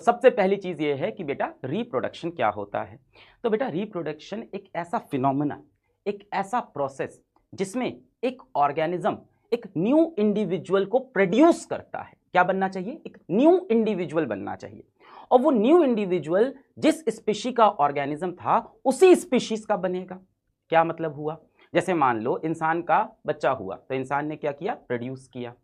सबसे पहली चीज ये है कि बेटा रिप्रोडक्शन क्या होता है। तो बेटा रिप्रोडक्शन एक ऐसा फिनोमेना, एक ऐसा प्रोसेस जिसमें एक ऑर्गेनिज्म एक न्यू इंडिविजुअल को प्रोड्यूस करता है। क्या बनना चाहिए? एक न्यू इंडिविजुअल बनना चाहिए। और वो न्यू इंडिविजुअल जिस स्पीशी का ऑर्गेनिज्म था उसी स्पीशीज का बनेगा। क्या मतलब हुआ? जैसे मान लो इंसान का बच्चा हुआ तो इंसान ने क्या किया? प्रोड्यूस किया।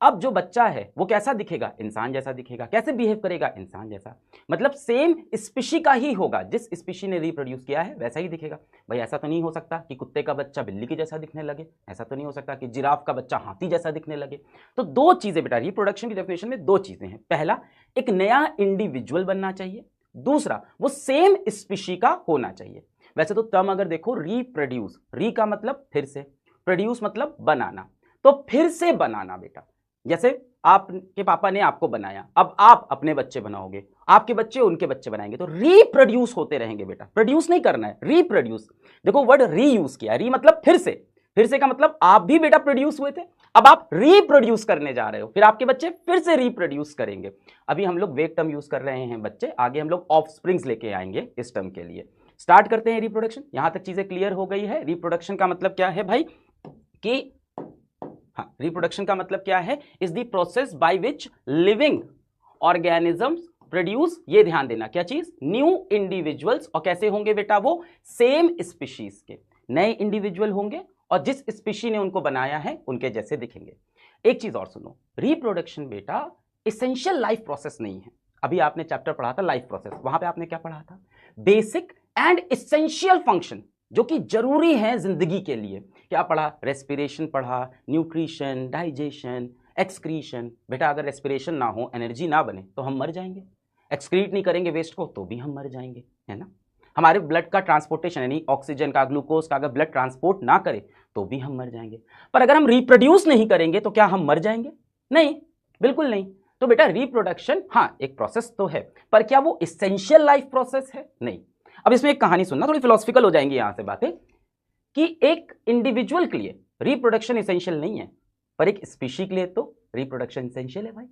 अब जो बच्चा है वो कैसा दिखेगा? इंसान जैसा दिखेगा। कैसे बिहेव करेगा? इंसान जैसा। मतलब सेम स्पीशी का ही होगा, जिस स्पीशी ने रिप्रोड्यूस किया है वैसा ही दिखेगा। भाई ऐसा तो नहीं हो सकता कि कुत्ते का बच्चा बिल्ली के जैसा दिखने लगे, ऐसा तो नहीं हो सकता कि जिराफ का बच्चा हाथी जैसा दिखने लगे। तो दो चीजें बेटा रिप्रोडक्शन की डेफिनेशन में, दो चीजें हैं। पहला, एक नया इंडिविजुअल बनना चाहिए। दूसरा, वो सेम स्पीशी का होना चाहिए। वैसे तो टर्म अगर देखो, रिप्रोड्यूस, री का मतलब फिर से, प्रोड्यूस मतलब बनाना। तो फिर से बनाना बेटा, जैसे आपके पापा ने आपको बनाया, अब आप अपने बच्चे बनाओगे, आपके बच्चे उनके बच्चे बनाएंगे, तो रिप्रोड्यूस होते रहेंगे बेटा। प्रोड्यूस नहीं करना है, रिप्रोड्यूस। देखो वर्ड री यूज किया, री मतलब फिर से। फिर से का मतलब आप भी बेटा प्रोड्यूस हुए थे, अब आप रिप्रोड्यूस करने जा रहे हो, फिर आपके बच्चे फिर से रिप्रोड्यूस करेंगे। अभी हम लोग वेक टर्म यूज कर रहे हैं बच्चे, आगे हम लोग ऑफस्प्रिंग्स लेके आएंगे इस टर्म के लिए। स्टार्ट करते हैं रिप्रोडक्शन। यहां तक चीजें क्लियर हो गई है? रिप्रोडक्शन का मतलब क्या है भाई? कि हाँ, रिप्रोडक्शन का मतलब क्या है? Is the process by which living organisms produce, ये ध्यान देना, क्या चीज? New individuals. और कैसे होंगे बेटा? वो सेम स्पीशीज के नए इंडिविजुअल होंगे और जिस स्पीशी ने उनको बनाया है उनके जैसे दिखेंगे। एक चीज और सुनो, रिप्रोडक्शन बेटा एसेंशियल लाइफ प्रोसेस नहीं है। अभी आपने चैप्टर पढ़ा था लाइफ प्रोसेस, वहां पे आपने क्या पढ़ा था? बेसिक एंड एसेंशियल फंक्शन जो कि जरूरी है जिंदगी के लिए। क्या पढ़ा? रेस्पिरेशन पढ़ा, न्यूट्रिशन, डाइजेशन, एक्सक्रीशन। बेटा अगर रेस्पिरेशन ना हो, एनर्जी ना बने तो हम मर जाएंगे। एक्सक्रीट नहीं करेंगे वेस्ट को तो भी हम मर जाएंगे, है ना। हमारे ब्लड का ट्रांसपोर्टेशन यानी ऑक्सीजन का, ग्लूकोज का अगर ब्लड ट्रांसपोर्ट ना करे तो भी हम मर जाएंगे। पर अगर हम रिप्रोड्यूस नहीं करेंगे तो क्या हम मर जाएंगे? नहीं, बिल्कुल नहीं। तो बेटा रिप्रोडक्शन हाँ एक प्रोसेस तो है, पर क्या वो एसेंशियल लाइफ प्रोसेस है? नहीं। अब इसमें एक कहानी सुनना, थोड़ी फिलोसफिकल हो जाएंगी यहां से बातें, कि एक इंडिविजुअल के लिए रिप्रोडक्शन एसेंशियल नहीं है, पर एक स्पीशी के लिए तो रिप्रोडक्शन एसेंशियल है भाई।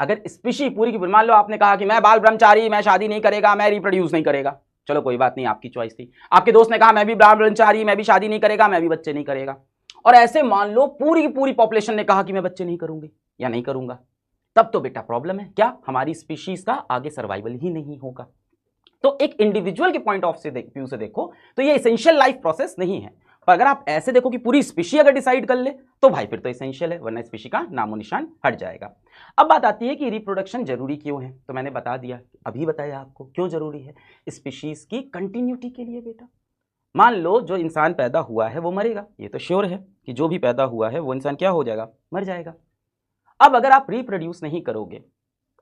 अगर स्पीशी पूरी की पूरी, मान लो आपने कहा कि मैं बाल ब्रह्मचारी, मैं शादी नहीं करेगा, मैं रिप्रोड्यूस नहीं करेगा, चलो कोई बात नहीं, आपकी चॉइस थी। आपके दोस्त ने कहा मैं भी बाल ब्रह्मचारी, मैं भी शादी नहीं करेगा, मैं भी बच्चे नहीं करेगा। और ऐसे मान लो पूरी की पूरी पॉपुलेशन ने कहा कि मैं बच्चे नहीं करूंगी या नहीं करूंगा, तब तो बेटा प्रॉब्लम है। क्या? हमारी स्पीशीज का आगे सर्वाइवल ही नहीं होगा। तो एक इंडिविजुअल के पॉइंट ऑफ व्यू से देखो तो ये एसेंशियल लाइफ प्रोसेस नहीं है। पर अगर आप ऐसे देखो कि पूरी स्पीशी अगर डिसाइड कर ले तो भाई फिर तो एसेंशियल है, वरना स्पीशी का नामो निशान हट जाएगा। अब बात आती है कि रिप्रोडक्शन जरूरी क्यों है। तो मैंने बता दिया, अभी बताया आपको क्यों जरूरी है। स्पीशीज की कंटिन्यूटी के लिए बेटा। मान लो जो इंसान पैदा हुआ है वो मरेगा, ये तो श्योर है कि जो भी पैदा हुआ है वो इंसान क्या हो जाएगा? मर जाएगा। अब अगर आप रिप्रोड्यूस नहीं करोगे,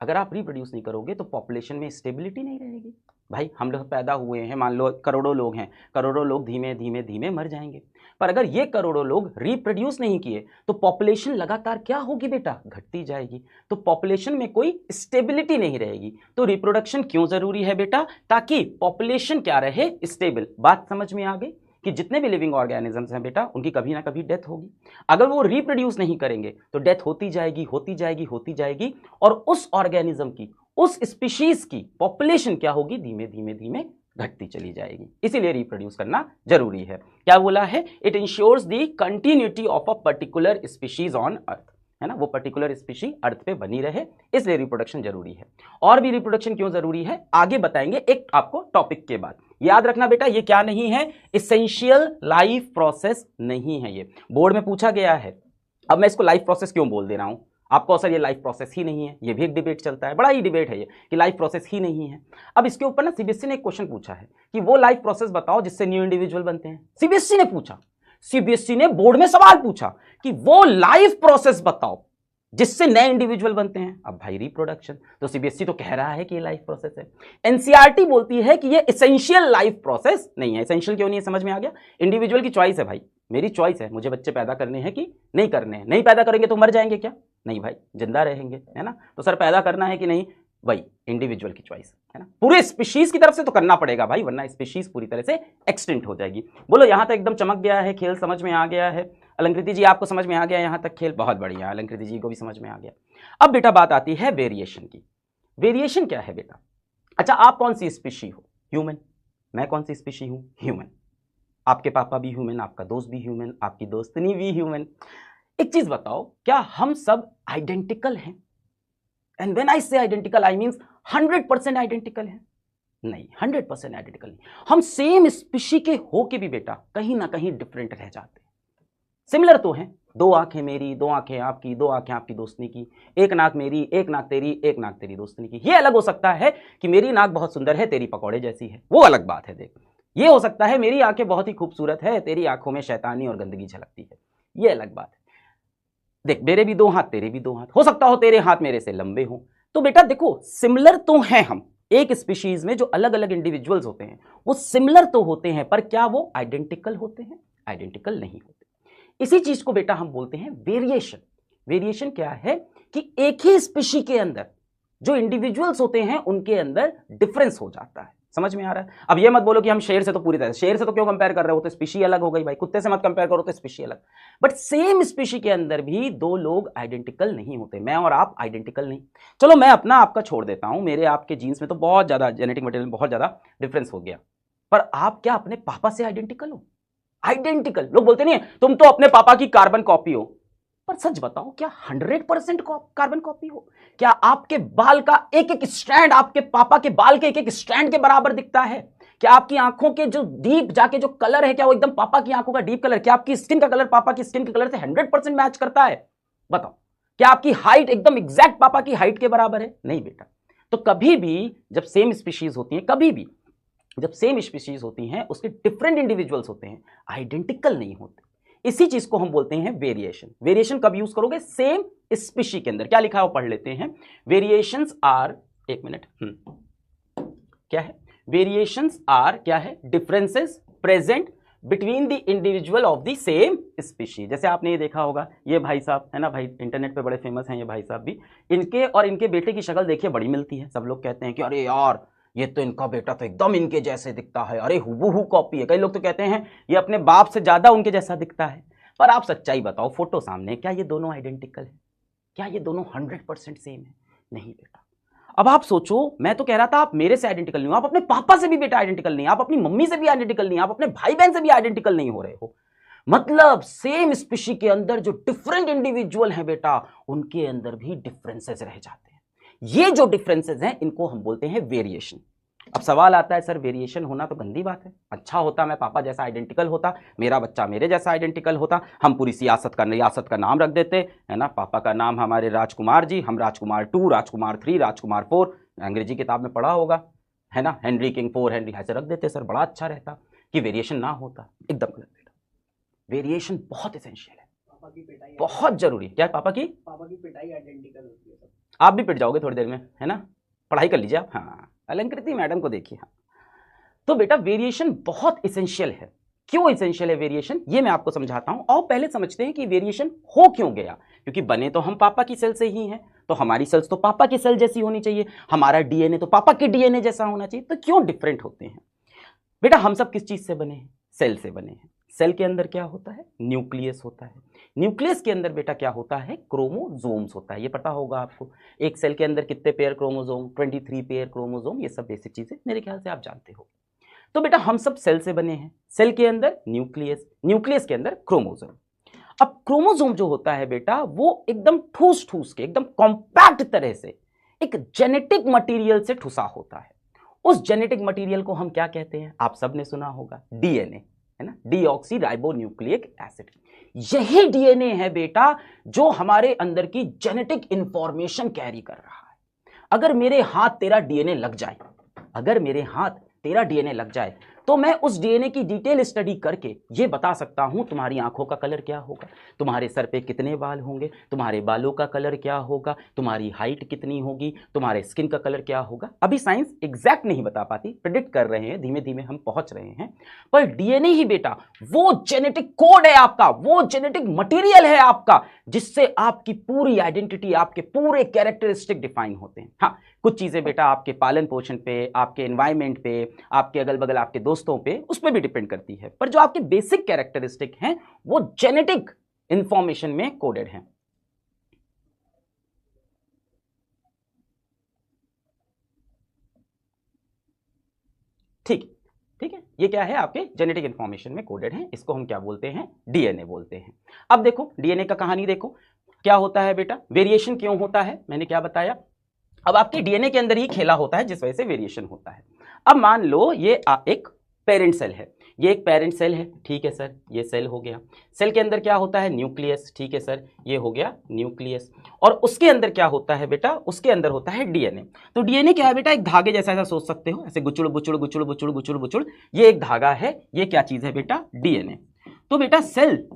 अगर आप रिप्रोड्यूस नहीं करोगे तो पॉपुलेशन में स्टेबिलिटी नहीं रहेगी। भाई हम लोग पैदा हुए हैं, मान लो करोड़ों लोग हैं, करोड़ों लोग धीमे धीमे धीमे मर जाएंगे। पर अगर ये करोड़ों लोग रिप्रोड्यूस नहीं किए तो पॉपुलेशन लगातार क्या होगी बेटा? घटती जाएगी। तो पॉपुलेशन में कोई स्टेबिलिटी नहीं रहेगी। तो रिप्रोडक्शन क्यों जरूरी है बेटा? ताकि पॉपुलेशन क्या रहे? स्टेबल। बात समझ में आ गई कि जितने भी लिविंग ऑर्गेनिजम्स हैं बेटा उनकी कभी ना कभी डेथ होगी। अगर वो रिप्रोड्यूस नहीं करेंगे तो डेथ होती जाएगी, होती जाएगी, होती जाएगी, और उस ऑर्गेनिज्म की, उस स्पीशीज की पॉपुलेशन क्या होगी? धीमे धीमे धीमे घटती चली जाएगी। इसीलिए रिप्रोड्यूस करना जरूरी है। क्या बोला है? It insures the continuity of a particular species on earth, है ना। वो पर्टिकुलर स्पीशी अर्थ पे बनी रहे, इसलिए रिप्रोडक्शन जरूरी है। और भी रिप्रोडक्शन क्यों जरूरी है आगे बताएंगे एक आपको टॉपिक के बाद। याद रखना बेटा ये क्या नहीं है? एसेंशियल लाइफ प्रोसेस नहीं है। ये बोर्ड में पूछा गया है। अब मैं इसको लाइफ प्रोसेस क्यों बोल दे रहा हूं आपको? सर ये लाइफ प्रोसेस ही नहीं है, ये भी एक डिबेट चलता है, बड़ा ही डिबेट है ये कि लाइफ प्रोसेस ही नहीं है। अब इसके ऊपर ना सीबीएसई ने एक क्वेश्चन पूछा है कि वो लाइफ प्रोसेस बताओ जिससे न्यू इंडिविजुअल बनते हैं। सीबीएसई ने पूछा, सीबीएसई ने बोर्ड में सवाल पूछा कि वो लाइफ प्रोसेस बताओ जिससे नए इंडिविजुअल बनते हैं। अब भाई रिप्रोडक्शन, तो सीबीएसई तो कह रहा है कि ये लाइफ प्रोसेस है। एनसीईआरटी बोलती है कि ये एसेंशियल लाइफ प्रोसेस नहीं है। एसेंशियल क्यों नहीं है? समझ में आ गया। इंडिविजुअल की चॉइस है भाई, मेरी चॉइस है, मुझे बच्चे पैदा करने हैं कि नहीं करने हैं। नहीं पैदा करेंगे तो मर जाएंगे क्या? नहीं भाई, जिंदा रहेंगे, है ना। तो सर पैदा करना है कि नहीं? वही इंडिविजुअल की चॉइस है ना। पूरे स्पीशीज की तरफ से तो करना पड़ेगा भाई, वरना स्पीशीज पूरी तरह से एक्सटिंक्ट हो जाएगी। बोलो यहां तक एकदम चमक गया है, खेल समझ में आ गया है? अलंकृति जी आपको समझ में आ गया यहां तक खेल? बहुत बढ़िया, अलंकृति जी को भी समझ में आ गया। अब बेटा बात आती है वेरिएशन की। वेरिएशन क्या है बेटा? अच्छा, आप कौन सी स्पीशी हो? ह्यूमन। मैं कौन सी स्पीशी हूं? ह्यूमन। आपके पापा भी ह्यूमन, आपका दोस्त भी ह्यूमन, आपकी दोस्तनी भी ह्यूमन। एक चीज बताओ, क्या हम सब आइडेंटिकल हैं? एंड व्हेन आई से आइडेंटिकल, आई मींस 100% आइडेंटिकल हैं? नहीं, 100% आइडेंटिकल नहीं। हम सेम स्पीशी के हो के भी बेटा कहीं ना कहीं डिफरेंट रह जाते हैं। सिमिलर तो हैं, दो आंखें मेरी, दो आंखें आपकी, दो आंखें आपकी दोस्तनी की, एक नाक मेरी, एक नाक तेरी, एक नाक तेरी दोस्तनी की। ये अलग हो सकता है कि मेरी नाक बहुत सुंदर है, तेरी पकौड़े जैसी है, वो अलग बात है। देख, ये हो सकता है मेरी आंखें बहुत ही खूबसूरत है, तेरी आंखों में शैतानी और गंदगी झलकती है, ये अलग बात है। देख, मेरे भी दो हाथ, तेरे भी दो हाथ, हो सकता हो तेरे हाथ मेरे से लंबे हो। तो बेटा देखो, सिमिलर तो हैं हम, एक स्पीशीज में जो अलग अलग इंडिविजुअल्स होते हैं वो सिमिलर तो होते हैं, पर क्या वो आइडेंटिकल होते हैं? आइडेंटिकल नहीं होते। इसी चीज को बेटा हम बोलते हैं वेरिएशन। वेरिएशन क्या है कि एक ही स्पीशी के अंदर जो इंडिविजुअल्स होते हैं उनके अंदर डिफरेंस हो जाता है। समझ में आ रहा है? अब ये मत बोलो कि हम शेर से तो पूरी तरह, शेर से तो क्यों कंपेयर कर रहे हो, तो स्पीशी अलग हो गई भाई। कुत्ते से मत कंपेयर करो तो स्पीशी अलग। बट सेम स्पीशी के अंदर भी दो लोग आइडेंटिकल नहीं होते। मैं और आप आइडेंटिकल नहीं। चलो मैं अपना आपका छोड़ देता हूं, मेरे आपके जीन्स में तो बहुत ज्यादा जेनेटिक मटेरियल में बहुत ज्यादा डिफरेंस हो गया, पर आप क्या अपने पापा से आइडेंटिकल हो? आइडेंटिकल। लोग बोलते नहीं है तुम तो अपने पापा की कार्बन कॉपी हो, पर सच बताओ, क्या 100% कार्बन कॉपी हो? क्या आपके बाल का एक एक स्ट्रैंड आपके पापा के बाल के एक एक स्ट्रैंड के बराबर दिखता है? क्या आपकी आंखों के जो डीप जाके जो कलर है, क्या वो एकदम पापा की आंखों का डीप कलर? क्या आपकी स्किन का कलर पापा की स्किन के कलर से 100% मैच करता है? बताओ। क्या आपकी हाइट एकदम एग्जैक्ट पापा की हाइट के बराबर है? नहीं बेटा। तो कभी भी जब सेम स्पीशीज होती है, कभी भी जब सेम स्पीशीज होती हैं, उसके डिफरेंट इंडिविजुअल्स होते हैं, आइडेंटिकल नहीं होते। इसी चीज को हम बोलते हैं वेरिएशन। वेरिएशन कब यूज करोगे? सेम स्पीशी के अंदर। क्या लिखा है वो पढ़ लेते हैं। वेरिएशंस आर, एक मिनट, क्या है? वेरिएशंस आर क्या है? Differences present between the individual of the same species. जैसे आपने ये देखा होगा, ये भाई साहब है ना भाई, इंटरनेट पे बड़े फेमस हैं ये भाई साहब भी, इनके और इनके बेटे की शक्ल देखिए बड़ी मिलती है। सब लोग कहते हैं कि अरे यार ये तो इनका बेटा तो एकदम इनके जैसे दिखता है, अरे हूबहू कॉपी है। कई लोग तो कहते हैं ये अपने बाप से ज्यादा उनके जैसा दिखता है। पर आप सच्चाई बताओ, फोटो सामने, क्या ये दोनों आइडेंटिकल है? क्या ये दोनों 100% सेम है? नहीं बेटा। अब आप सोचो, मैं तो कह रहा था आप मेरे से आइडेंटिकल नहीं हो, आप अपने पापा से भी बेटा आइडेंटिकल नहीं, आप अपनी मम्मी से भी आइडेंटिकल नहीं, आप अपने भाई बहन से भी आइडेंटिकल नहीं हो रहे हो। मतलब सेम स्पीशी के अंदर जो डिफरेंट इंडिविजुअल हैं बेटा, उनके अंदर भी डिफरेंसेस रह जाते हैं। ये जो डिफरेंसेस हैं इनको हम बोलते हैं वेरिएशन। अब सवाल आता है, सर वेरिएशन होना तो गंदी बात है, अच्छा होता मैं पापा जैसा आइडेंटिकल होता, मेरा बच्चा मेरे जैसा आइडेंटिकल होता, हम पूरी रियासत का नाम रख देते, है ना, पापा का नाम हमारे राजकुमार जी, हम राजकुमार 2, राजकुमार 3, राजकुमार 4, अंग्रेजी किताब में पढ़ा होगा, है ना, हेनरी किंग 4, हेनरी, ऐसे रख देते सर, बड़ा अच्छा रहता कि वेरिएशन ना होता। एकदम गलत बेटा, वेरिएशन बहुत एसेंशियल है, बहुत जरूरी। क्या पापा की पिटाई आइडेंटिकल होती है। आप भी पिट जाओगे थोड़ी देर में, है ना, पढ़ाई कर लीजिए आप। हाँ, अलंकृति मैडम को देखिए। हाँ, तो बेटा वेरिएशन बहुत एसेंशियल है। क्यों एसेंशियल है वेरिएशन, ये मैं आपको समझाता हूं। और पहले समझते हैं कि वेरिएशन हो क्यों गया। क्योंकि बने तो हम पापा की सेल से ही हैं, तो हमारी सेल्स तो पापा की सेल जैसी होनी चाहिए, हमारा डीएनए तो पापा के डीएनए जैसा होना चाहिए। तो क्यों डिफरेंट होते हैं बेटा? हम सब किस चीज से बने हैं? सेल से बने हैं। सेल के अंदर क्या होता है? न्यूक्लियस होता है। न्यूक्लियस के अंदर बेटा क्या होता है? क्रोमोसोम्स होता है। ये पता होगा आपको, एक सेल के अंदर कितने पेयर क्रोमोसोम? 23 pair chromosome. ये सब बेसिक चीजें मेरे ख्याल से आप जानते हो। तो बेटा हम सब सेल से बने हैं। सेल के अंदर न्यूक्लियस, न्यूक्लियस के अंदर क्रोमोसोम। अब क्रोमोसोम जो होता है बेटा, वो एकदम ठूस ठूस के, एकदम कॉम्पैक्ट तरह से एक जेनेटिक मटेरियल से ठुसा होता है। उस जेनेटिक मटेरियल को हम क्या कहते हैं? आप सबने सुना होगा, डीएनए, है ना, डीऑक्सी राइबो न्यूक्लिक एसिड। यही डीएनए है बेटा जो हमारे अंदर की जेनेटिक इंफॉर्मेशन कैरी कर रहा है। अगर मेरे हाथ तेरा डीएनए लग जाए, अगर मेरे हाथ तेरा डीएनए लग जाए, तो मैं उस डीएनए की डिटेल स्टडी करके ये बता सकता हूं तुम्हारी आंखों का कलर क्या होगा, तुम्हारे सर पे कितने बाल होंगे, तुम्हारे बालों का कलर क्या होगा, तुम्हारी हाइट कितनी होगी, तुम्हारे स्किन का कलर क्या होगा। अभी साइंस एग्जैक्ट नहीं बता पाती, प्रेडिक्ट कर रहे हैं, धीमे धीमे हम पहुंच रहे हैं। पर डीएनए ही बेटा वो जेनेटिक कोड है आपका, वो जेनेटिक मटेरियल है आपका, जिससे आपकी पूरी आइडेंटिटी, आपके पूरे कैरेक्टरिस्टिक डिफाइन होते हैं। हाँ, कुछ चीजें बेटा आपके पालन पोषण पे, आपके एनवायरमेंट पे, आपके अगल बगल आपके दोस्तों पे, उस पर भी डिपेंड करती है, पर जो आपके बेसिक कैरेक्टरिस्टिक हैं वो जेनेटिक इंफॉर्मेशन में कोडेड हैं। ठीक ठीक है, ये क्या है आपके जेनेटिक इंफॉर्मेशन में कोडेड है, इसको हम क्या बोलते हैं, डीएनए बोलते हैं। अब देखो डीएनए का कहानी देखो क्या होता है बेटा, वेरिएशन क्यों होता है, मैंने क्या बताया, अब आपके डीएनए के अंदर ही खेला होता है जिस वजह से वेरिएशन होता है। अब मान लो ये एक पेरेंट सेल है, ये एक पेरेंट सेल है, ठीक है सर, ये सेल हो गया, सेल के अंदर क्या होता है, न्यूक्लियस, ठीक है सर, ये हो गया न्यूक्लियस, और उसके अंदर क्या होता है बेटा, उसके अंदर होता है डीएनए। तो डीएनए क्या है बेटा, एक धागे जैसा, ऐसा सोच सकते हो, ऐसे गुचुड़ गुचुड़ गुचुड़ गुचुड़ गुचुड़ गुचुड़, ये एक धागा है, ये क्या चीज है बेटा, डीएनए। तो बेटा सेल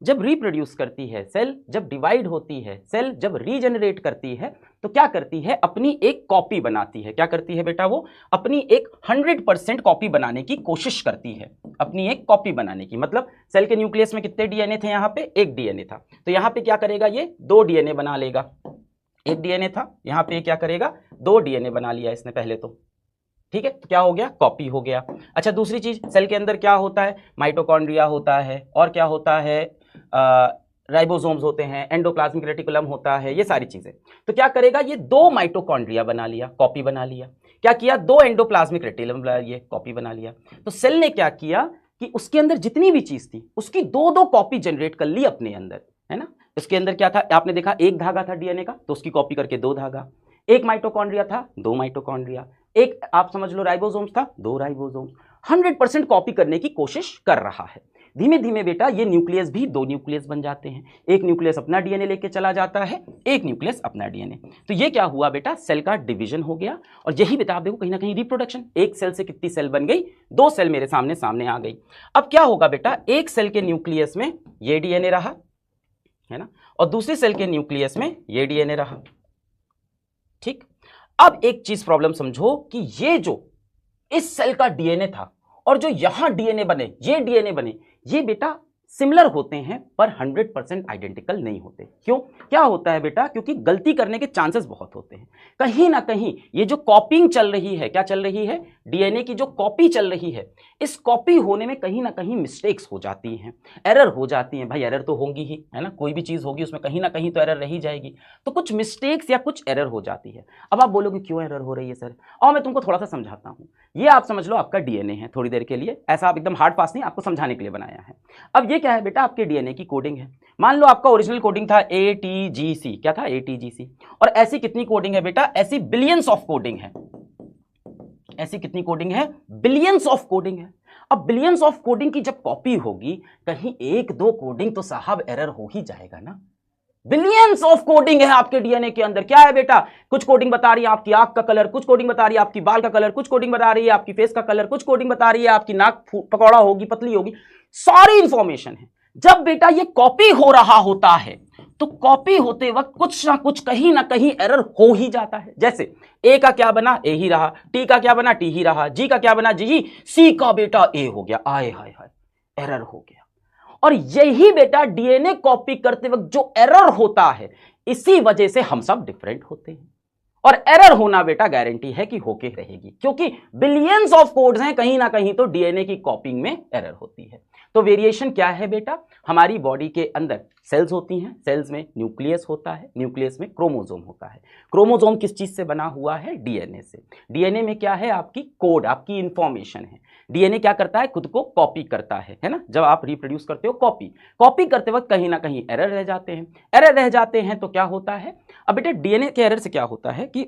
जब रिप्रोड्यूस करती है, सेल जब डिवाइड होती है, सेल जब रीजनरेट करती है, तो क्या करती है, अपनी एक कॉपी बनाती है। क्या करती है बेटा, वो अपनी एक 100% कॉपी बनाने की कोशिश करती है, अपनी एक कॉपी बनाने की। मतलब सेल के न्यूक्लियस में कितने डीएनए थे, यहाँ पे एक डीएनए था, तो यहाँ पे क्या करेगा, ये 2 डीएनए बना लेगा। एक डीएनए था, यहाँ पे क्या करेगा, 2 डीएनए बना लिया इसने पहले तो, ठीक है, तो क्या हो गया, कॉपी हो गया। अच्छा दूसरी चीज, सेल के अंदर क्या होता है, माइटोकॉन्ड्रिया होता है, और क्या होता है, राइबोसोम्स होते हैं, एंडोप्लाज्मिक रेटिकुलम होता है, ये सारी चीजें। तो क्या करेगा, ये 2 माइटोकॉन्ड्रिया बना लिया, कॉपी बना लिया। क्या किया, 2 एंडोप्लाज्मिक रेटिकुलम बना लिए, कॉपी बना लिया। तो सेल ने क्या किया कि उसके अंदर जितनी भी चीज थी उसकी 2-2 कॉपी जनरेट कर ली अपने अंदर, है ना। इसके अंदर क्या था, आपने देखा एक धागा था डीएनए का, तो उसकी कॉपी करके 2 धागा, एक माइटोकॉन्ड्रिया था, 2 माइटोकॉन्ड्रिया, एक आप समझ लो राइबोसोम्स था, 2 राइबोसोम्स, 100% कॉपी करने की कोशिश कर रहा है। धीमे धीमे बेटा ये न्यूक्लियस भी 2 न्यूक्लियस बन जाते हैं, एक न्यूक्लियस अपना डीएनए लेके चला जाता है, एक न्यूक्लियस अपना डीएनए। तो ये क्या हुआ बेटा, सेल का डिवीजन हो गया, और यही बेटा आप देखो कहीं ना कहीं रिप्रोडक्शन, एक सेल से कितनी सेल बन गई, 2 सेल मेरे सामने आ गई। अब क्या होगा बेटा, एक सेल के न्यूक्लियस में ये डीएनए रहा, है ना, और दूसरी सेल के न्यूक्लियस में ये डीएनए रहा, ठीक। अब एक चीज प्रॉब्लम समझो कि ये जो इस सेल का डीएनए था और जो यहां डीएनए बने, ये डीएनए बने, ये बेटा सिमिलर होते हैं पर 100% आइडेंटिकल नहीं होते। क्यों, क्या होता है बेटा, क्योंकि गलती करने के चांसेस बहुत होते हैं। कहीं ना कहीं ये जो कॉपिंग चल रही है, क्या चल रही है, डीएनए की जो कॉपी चल रही है, इस कॉपी होने में कहीं ना कहीं मिस्टेक्स हो जाती हैं, एरर हो जाती हैं। भाई एरर तो होंगी ही, है ना, कोई भी चीज होगी उसमें कहीं ना कहीं तो एरर रह ही जाएगी। तो कुछ मिस्टेक्स या कुछ एरर हो जाती है। अब आप बोलोगे क्यों एरर हो रही है सर, और मैं तुमको थोड़ा सा समझाता हूं। ये आप समझ लो आपका डीएनए है, थोड़ी देर के लिए, ऐसा आप एकदम हार्ड फास्ट नहीं, आपको समझाने के लिए बनाया है। अब ये क्या है बेटा, आपके डीएनए की कोडिंग है। मान लो आपका ओरिजिनल कोडिंग था ATGC, क्या था, ATGC, और ऐसी कितनी कोडिंग है बेटा, ऐसी बिलियंस ऑफ कोडिंग है। ऐसी कितनी कोडिंग है, बिलियंस ऑफ कोडिंग है। अब बिलियंस ऑफ कोडिंग की जब कॉपी होगी, कहीं 1-2 कोडिंग तो साहब एरर हो ही जाएगा ना। बिलियंस ऑफ कोडिंग है आपके डीएनए के अंदर। क्या है बेटा, कुछ कोडिंग बता रही है आपकी आंख का कलर, कुछ कोडिंग बता रही है आपकी बाल का कलर, कुछ कोडिंग बता रही है आपकी फेस का कलर, कुछ कोडिंग बता रही है आपकी नाक पकौड़ा होगी, पतली होगी, सारी इंफॉर्मेशन है। जब बेटा ये कॉपी हो रहा होता है, तो कॉपी होते वक्त कुछ ना कुछ कहीं ना कहीं एरर हो ही जाता है। जैसे ए का क्या बना, ए ही रहा, टी का क्या बना, टी ही रहा, जी का क्या बना, जी ही, सी का बेटा ए हो गया, आए हाय हाय, एरर हो गया। और यही बेटा डीएनए कॉपी करते वक्त जो एरर होता है, इसी वजह से हम सब डिफरेंट होते हैं। और एरर होना बेटा गारंटी है कि होके रहेगी, क्योंकि बिलियंस ऑफ कोड्स हैं, कहीं ना कहीं तो डीएनए की कॉपिंग में एरर होती है। तो वेरिएशन क्या है बेटा, हमारी बॉडी के अंदर सेल्स होती हैं, सेल्स में न्यूक्लियस होता है, न्यूक्लियस में क्रोमोसोम होता है। क्रोमोसोम किस चीज से बना हुआ है, डीएनए से। डीएनए में क्या है, आपकी कोड, आपकी इंफॉर्मेशन है। डीएनए क्या करता है, खुद को कॉपी करता है ना। जब आप रिप्रोड्यूस करते हो, कॉपी करते वक्त कहीं ना कहीं एरर रह जाते हैं। एरर रह जाते हैं तो क्या होता है, अब बेटा डीएनए के एरर से क्या होता है कि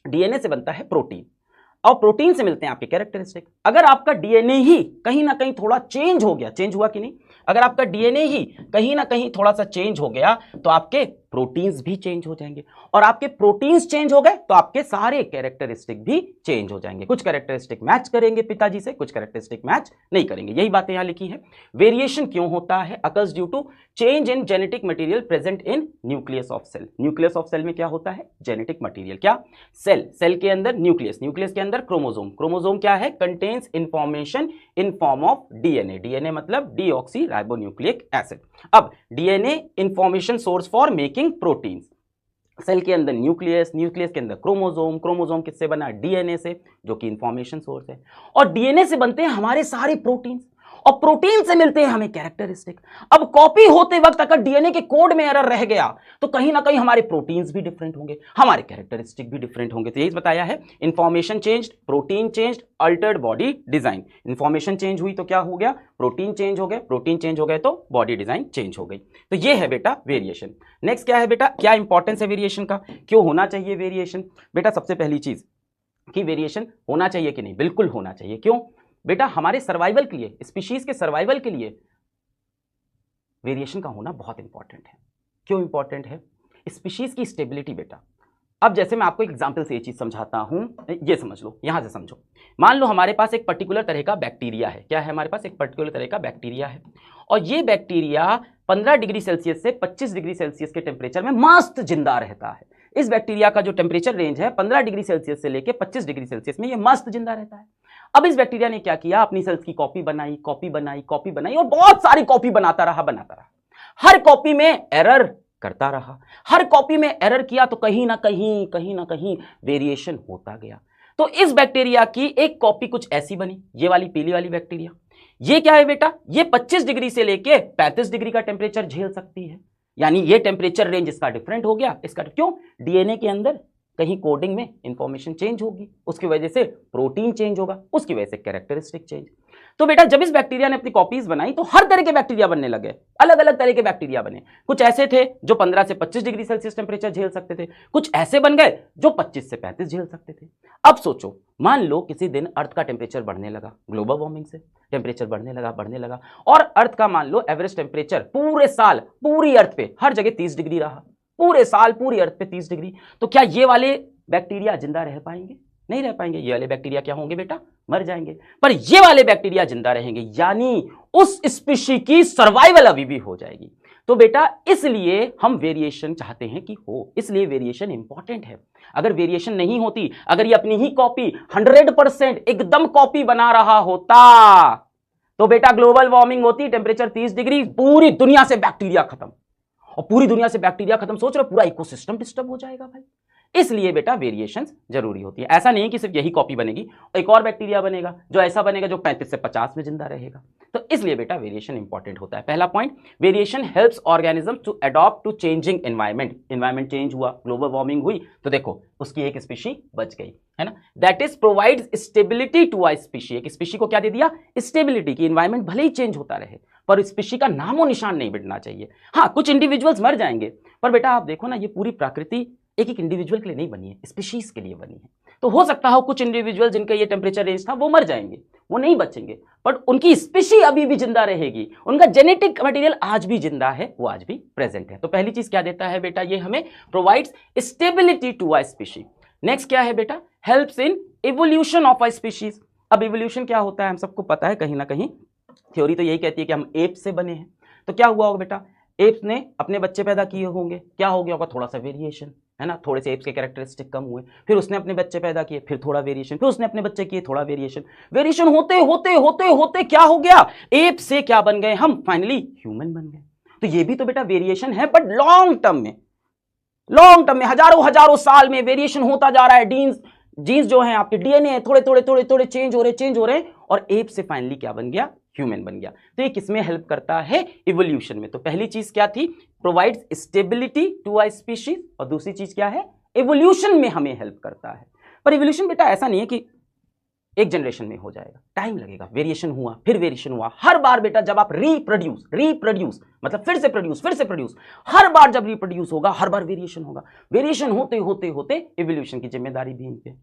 डीएनए से बनता है प्रोटीन, और प्रोटीन से मिलते हैं आपके कैरेक्टरिस्टिक। अगर आपका डीएनए ही कहीं ना कहीं थोड़ा चेंज हो गया, चेंज हुआ कि नहीं, अगर आपका डीएनए ही कहीं ना कहीं थोड़ा सा चेंज हो गया, तो आपके प्रोटीन्स भी चेंज हो जाएंगे, और आपके प्रोटीन्स चेंज हो गए तो आपके सारे कैरेक्टरिस्टिक भी चेंज हो जाएंगे। कुछ कैरेक्टरिस्टिक मैच करेंगे पिताजी से, कुछ कैरेक्टरिस्टिक मैच नहीं करेंगे। यही बातें यहां लिखी है। वेरिएशन क्यों होता है, occurs due to change in genetic material present in nucleus of cell. Nucleus of cell में क्या होता है, जेनेटिक मटेरियल। क्या, सेल के अंदर न्यूक्लियस, न्यूक्लियस के अंदर क्रोमोसोम। क्रोमोसोम क्या है, contains information in form of DNA. DNA मतलब डीऑक्सी राइबोन्यूक्लिक एसिड। अब DNA information source for making proteins. Cell के अंदर न्यूक्लियस, न्यूक्लियस के अंदर क्रोमोसोम, क्रोमोसोम किससे बना, डीएनए से, जो कि इंफॉर्मेशन सोर्स है। और डीएनए से बनते हैं हमारे सारे प्रोटीन्स, और प्रोटीन से मिलते हैं हमें कैरेक्टरिस्टिक। अब कॉपी होते वक्त अगर डीएनए के कोड में एरर रह गया तो कहीं ना कहीं हमारे प्रोटीन्स भी डिफरेंट होंगे, हमारे कैरेक्टरिस्टिक भी डिफरेंट होंगे। तो यही बताया है, information changed, protein changed, Altered body design. Information change हुई तो क्या हो गया, प्रोटीन चेंज हो गए, प्रोटीन चेंज हो गए तो बॉडी डिजाइन चेंज हो गई। तो ये है बेटा वेरिएशन। नेक्स्ट क्या है बेटा, क्या इंपॉर्टेंस है वेरिएशन का, क्यों होना चाहिए वेरिएशन? बेटा सबसे पहली चीज कि वेरिएशन होना चाहिए कि नहीं, बिल्कुल होना चाहिए। क्यों बेटा, हमारे सर्वाइवल के लिए, स्पीशीज के सर्वाइवल के लिए वेरिएशन का होना बहुत इंपॉर्टेंट है। क्यों इंपॉर्टेंट है? स्पीशीज की स्टेबिलिटी बेटा, अब जैसे मैं आपको एक एग्जांपल से ये चीज समझाता हूं, ये समझ लो, यहां से समझो। मान लो हमारे पास एक पर्टिकुलर तरह का बैक्टीरिया है। क्या है हमारे पास? एक पर्टिकुलर तरह का बैक्टीरिया है, और ये बैक्टीरिया 15 डिग्री सेल्सियस से 25 डिग्री सेल्सियस के टेम्परेचर में मस्त जिंदा रहता है। इस बैक्टीरिया का जो टेम्परेचर रेंज है 15 डिग्री सेल्सियस से लेकर 25 डिग्री सेल्सियस में, ये मस्त जिंदा रहता है। अब इस बैक्टीरिया ने क्या किया, अपनी सेल्स की कॉपी बनाई, कॉपी बनाई, कॉपी बनाई, और बहुत सारी कॉपी बनाता रहा, बनाता रहा। हर कॉपी में एरर करता रहा, हर कॉपी में एरर किया तो कहीं ना कहीं वेरिएशन होता गया। तो इस बैक्टीरिया की एक कॉपी कुछ ऐसी बनी, ये वाली पीली वाली बैक्टीरिया। ये क्या है बेटा, ये 25 डिग्री से लेके 35 डिग्री का टेम्परेचर झेल सकती है, यानी ये टेम्परेचर रेंज इसका डिफरेंट हो गया। इसका क्यों? डीएनए के अंदर कहीं कोडिंग में इंफॉर्मेशन चेंज होगी, उसकी वजह से प्रोटीन चेंज होगा, उसकी वजह से कैरेक्टरिस्टिक चेंज। तो बेटा जब इस बैक्टीरिया ने अपनी कॉपीज बनाई तो हर तरह के बैक्टीरिया बनने लगे, अलग अलग तरह के बैक्टीरिया बने। कुछ ऐसे थे जो 15 से 25 डिग्री सेल्सियस टेम्परेचर झेल सकते थे, कुछ ऐसे बन गए जो 25 से 35 झेल सकते थे। अब सोचो, मान लो किसी दिन अर्थ का टेम्परेचर बढ़ने लगा, ग्लोबल वार्मिंग से टेम्परेचर बढ़ने लगा, और अर्थ का मान लो एवरेज टेम्परेचर पूरे साल पूरी अर्थ पे हर जगह 30 डिग्री रहा, पूरे साल पूरी अर्थ पे 30 डिग्री। तो क्या ये वाले बैक्टीरिया जिंदा रह पाएंगे? नहीं रह पाएंगे। ये वाले बैक्टीरिया क्या होंगे बेटा? मर जाएंगे। पर ये वाले बैक्टीरिया जिंदा रहेंगे, यानी उस स्पीशी की सर्वाइवल अभी भी हो जाएगी। तो बेटा इसलिए हम वेरिएशन चाहते हैं कि हो, इसलिए वेरिएशन इंपॉर्टेंट है। अगर वेरिएशन नहीं होती, अगर ये अपनी ही कॉपी 100% एकदम कॉपी बना रहा होता तो बेटा ग्लोबल वार्मिंग होती, टेम्परेचर 30 डिग्री, पूरी दुनिया से बैक्टीरिया खत्म, और पूरी दुनिया से बैक्टीरिया खत्म, सोच रहे पूरा इकोसिस्टम डिस्टर्ब हो जाएगा भाई। इसलिए बेटा वेरिएशंस जरूरी होती है। ऐसा नहीं कि सिर्फ यही कॉपी बनेगी, एक और बैक्टीरिया बनेगा जो ऐसा बनेगा जो 35 से 50 में जिंदा रहेगा। तो इसलिए बेटा वेरिएशन इंपॉर्टेंट होता है। पहला point, variation helps organism to adopt to changing environment. Environment change हुआ, ग्लोबल वार्मिंग हुई, तो देखो उसकी एक स्पीशी बच गई, है ना। That is provides stability to a species. एक स्पीशी को क्या दे दिया? स्टेबिलिटी की। एनवायरमेंट भले ही चेंज होता रहे पर स्पीशी का नामो निशान नहीं मिटना चाहिए। हाँ, कुछ इंडिविजुअल्स मर जाएंगे, पर बेटा आप देखो ना, ये पूरी प्रकृति एक एक इंडिविजुअल के लिए नहीं बनी है, स्पीशीज के लिए बनी है। तो हो सकता है कुछ इंडिविजुअल जिनका ये टेम्परेचर रेंज था वो मर जाएंगे, वो नहीं बचेंगे, बट उनकी स्पीशी अभी भी जिंदा रहेगी, उनका जेनेटिक मटेरियल आज भी जिंदा है, वो आज भी प्रेजेंट है। तो पहली चीज क्या देता है बेटा? ये हमें provides stability to a species. Next क्या है बेटा? Helps in evolution of a species. अब इवोल्यूशन क्या होता है हम सबको पता है, कहीं ना कहीं थ्योरी तो यही कहती है कि हम एप से बने हैं। तो क्या हुआ होगा बेटा? एप्स ने अपने बच्चे पैदा किए होंगे, क्या हो गया होगा? थोड़ा सा वेरिएशन, है ना। थोड़े से एप्स के कैरेक्टरिस्टिक कम हुए, फिर उसने अपने बच्चे पैदा किए, फिर थोड़ा वेरिएशन, फिर उसने अपने बच्चे किए, थोड़ा वेरिएशन। वेरिएशन होते होते होते होते क्या हो गया? एप से क्या बन गए हम? फाइनली ह्यूमन बन गए। तो ये भी तो बेटा वेरिएशन है, बट लॉन्ग टर्म में हजारों हजारों साल में वेरिएशन होता जा रहा है। जीन्स जो है आपके डीएनए थोड़े थोड़े थोड़े थोड़े चेंज हो रहे और एप से फाइनली क्या बन गया? ह्यूमन बन गया। तो ये किसमें हेल्प करता है? इवोल्यूशन में। तो पहली चीज क्या थी? Provides stability to a species, और दूसरी चीज क्या है? इवोल्यूशन में हमें हेल्प करता है। पर इवोल्यूशन बेटा ऐसा नहीं है कि एक जनरेशन में हो जाएगा, टाइम लगेगा। वेरिएशन हुआ, फिर वेरिएशन हुआ, हर बार बेटा जब आप रिप्रोड्यूस मतलब फिर से प्रोड्यूस, हर बार जब रिप्रोड्यूस होगा हर बार वेरिएशन होगा। वेरिएशन होते होते होते इवोल्यूशन की जिम्मेदारी भी इन पे।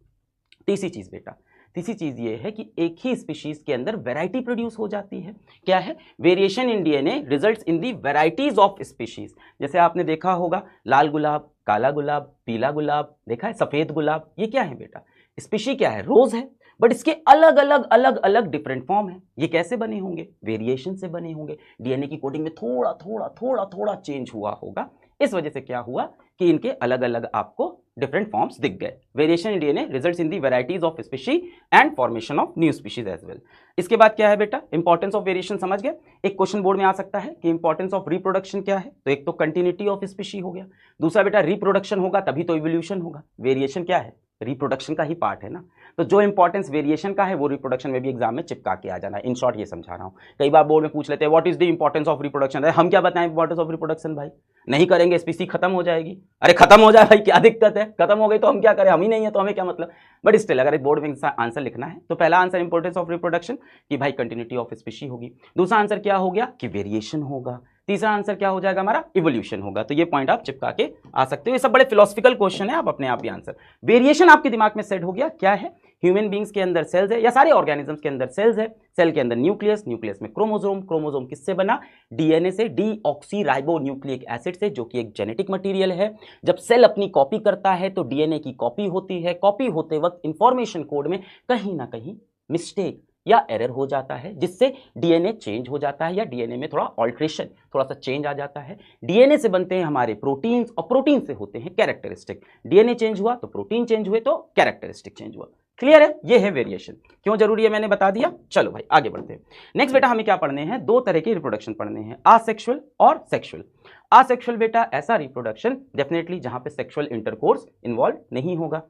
तीसरी चीज ये है कि एक ही स्पीशीज के अंदर वैरायटी प्रोड्यूस हो जाती है। क्या है? Variation in DNA results in the varieties of species. जैसे आपने देखा होगा लाल गुलाब, काला गुलाब, पीला गुलाब, देखा है सफेद गुलाब, ये क्या है बेटा? स्पीशी क्या है? रोज है, बट इसके अलग अलग डिफरेंट फॉर्म है। ये कैसे बने होंगे? वेरिएशन से बने होंगे। डीएनए की कोडिंग में थोड़ा चेंज हुआ होगा, इस वजह से क्या हुआ कि इनके अलग अलग आपको डिफरेंट फॉर्म्स दिख गए। Variation in DNA results in the varieties of species and formation of new species as well. इसके बाद क्या है बेटा? इंपॉर्टेंस ऑफ वेरिएशन समझ गए। एक क्वेश्चन बोर्ड में आ सकता है कि इंपॉर्टेंस ऑफ रिप्रोडक्शन क्या है। तो एक तो कंटिन्यूटी ऑफ स्पीशी हो गया, दूसरा बेटा रिप्रोडक्शन होगा तभी तो इवोल्यूशन होगा। वेरिएशन क्या है? रिप्रोडक्शन का ही पार्ट है ना। तो जो इंपॉर्टेंस वेरिएशन का है वो रिप्रोडक्शन में भी एग्जाम में चिपका के आ जाना है। इन शॉर्ट ये समझा रहा हूँ। कई बार बोर्ड में पूछ लेते हैं what is the importance of reproduction. अरे हम क्या बताएं इंपॉर्टेंस ऑफ रिप्रोडक्शन भाई, नहीं करेंगे स्पीसी खत्म हो जाएगी। अरे खत्म हो जाए भाई, क्या दिक्कत है, खत्म हो गई तो हम क्या करें, हम ही नहीं है तो हमें क्या मतलब। बट स्टिल अगर एक बोर्ड में आंसर लिखना है तो पहला आंसर इंपॉर्टेंस ऑफ रिप्रोडक्शन कि भाई कंटिन्यूटी ऑफ स्पीशी होगी। दूसरा आंसर क्या हो गया कि वेरिएशन होगा। तीसरा आंसर क्या हो जाएगा हमारा, इवोल्यूशन होगा। तो ये पॉइंट आप चिपका के आ सकते हो। ये सब बड़े फिलोसफिकल क्वेश्चन है, आप अपने आप ही आंसर। वेरिएशन आपके दिमाग में सेट हो गया, क्या है, ह्यूमन बींग्स के अंदर सेल्स है या सारे ऑर्गेनिजम्स के अंदर सेल्स है। सेल के अंदर न्यूक्लियस, न्यूक्लियस में क्रोमोसोम, क्रोमोसोम किससे बना, डीएनए से, डीऑक्सीराइबोन्यूक्लिक एसिड से, जो कि एक जेनेटिक मटेरियल है। जब सेल अपनी कॉपी करता है तो डीएनए की कॉपी होती है। कॉपी होते वक्त इंफॉर्मेशन कोड में कहीं ना कहीं मिस्टेक या एरर हो जाता है, जिससे डीएनए चेंज हो जाता है या डीएनए में थोड़ा ऑल्ट्रेशन, थोड़ा सा चेंज आ जाता है। डीएनए से बनते हैं हमारे प्रोटीन्स और प्रोटीन से होते हैं कैरेक्टरिस्टिक। डीएनए चेंज हुआ तो प्रोटीन चेंज हुए तो कैरेक्टरिस्टिक चेंज हुआ। क्लियर है, ये है वेरिएशन। क्यों जरूरी है मैंने बता दिया। चलो भाई आगे बढ़ते हैं। नेक्स्ट बेटा हमें क्या पढ़ने हैं, दो तरह के रिप्रोडक्शन पढ़ने हैं, आसेक्सुअल और सेक्सुअल। आसेक्सुअल बेटा ऐसा रिप्रोडक्शन डेफिनेटली जहां पे सेक्सुअल इंटरकोर्स इन्वॉल्व नहीं होगा,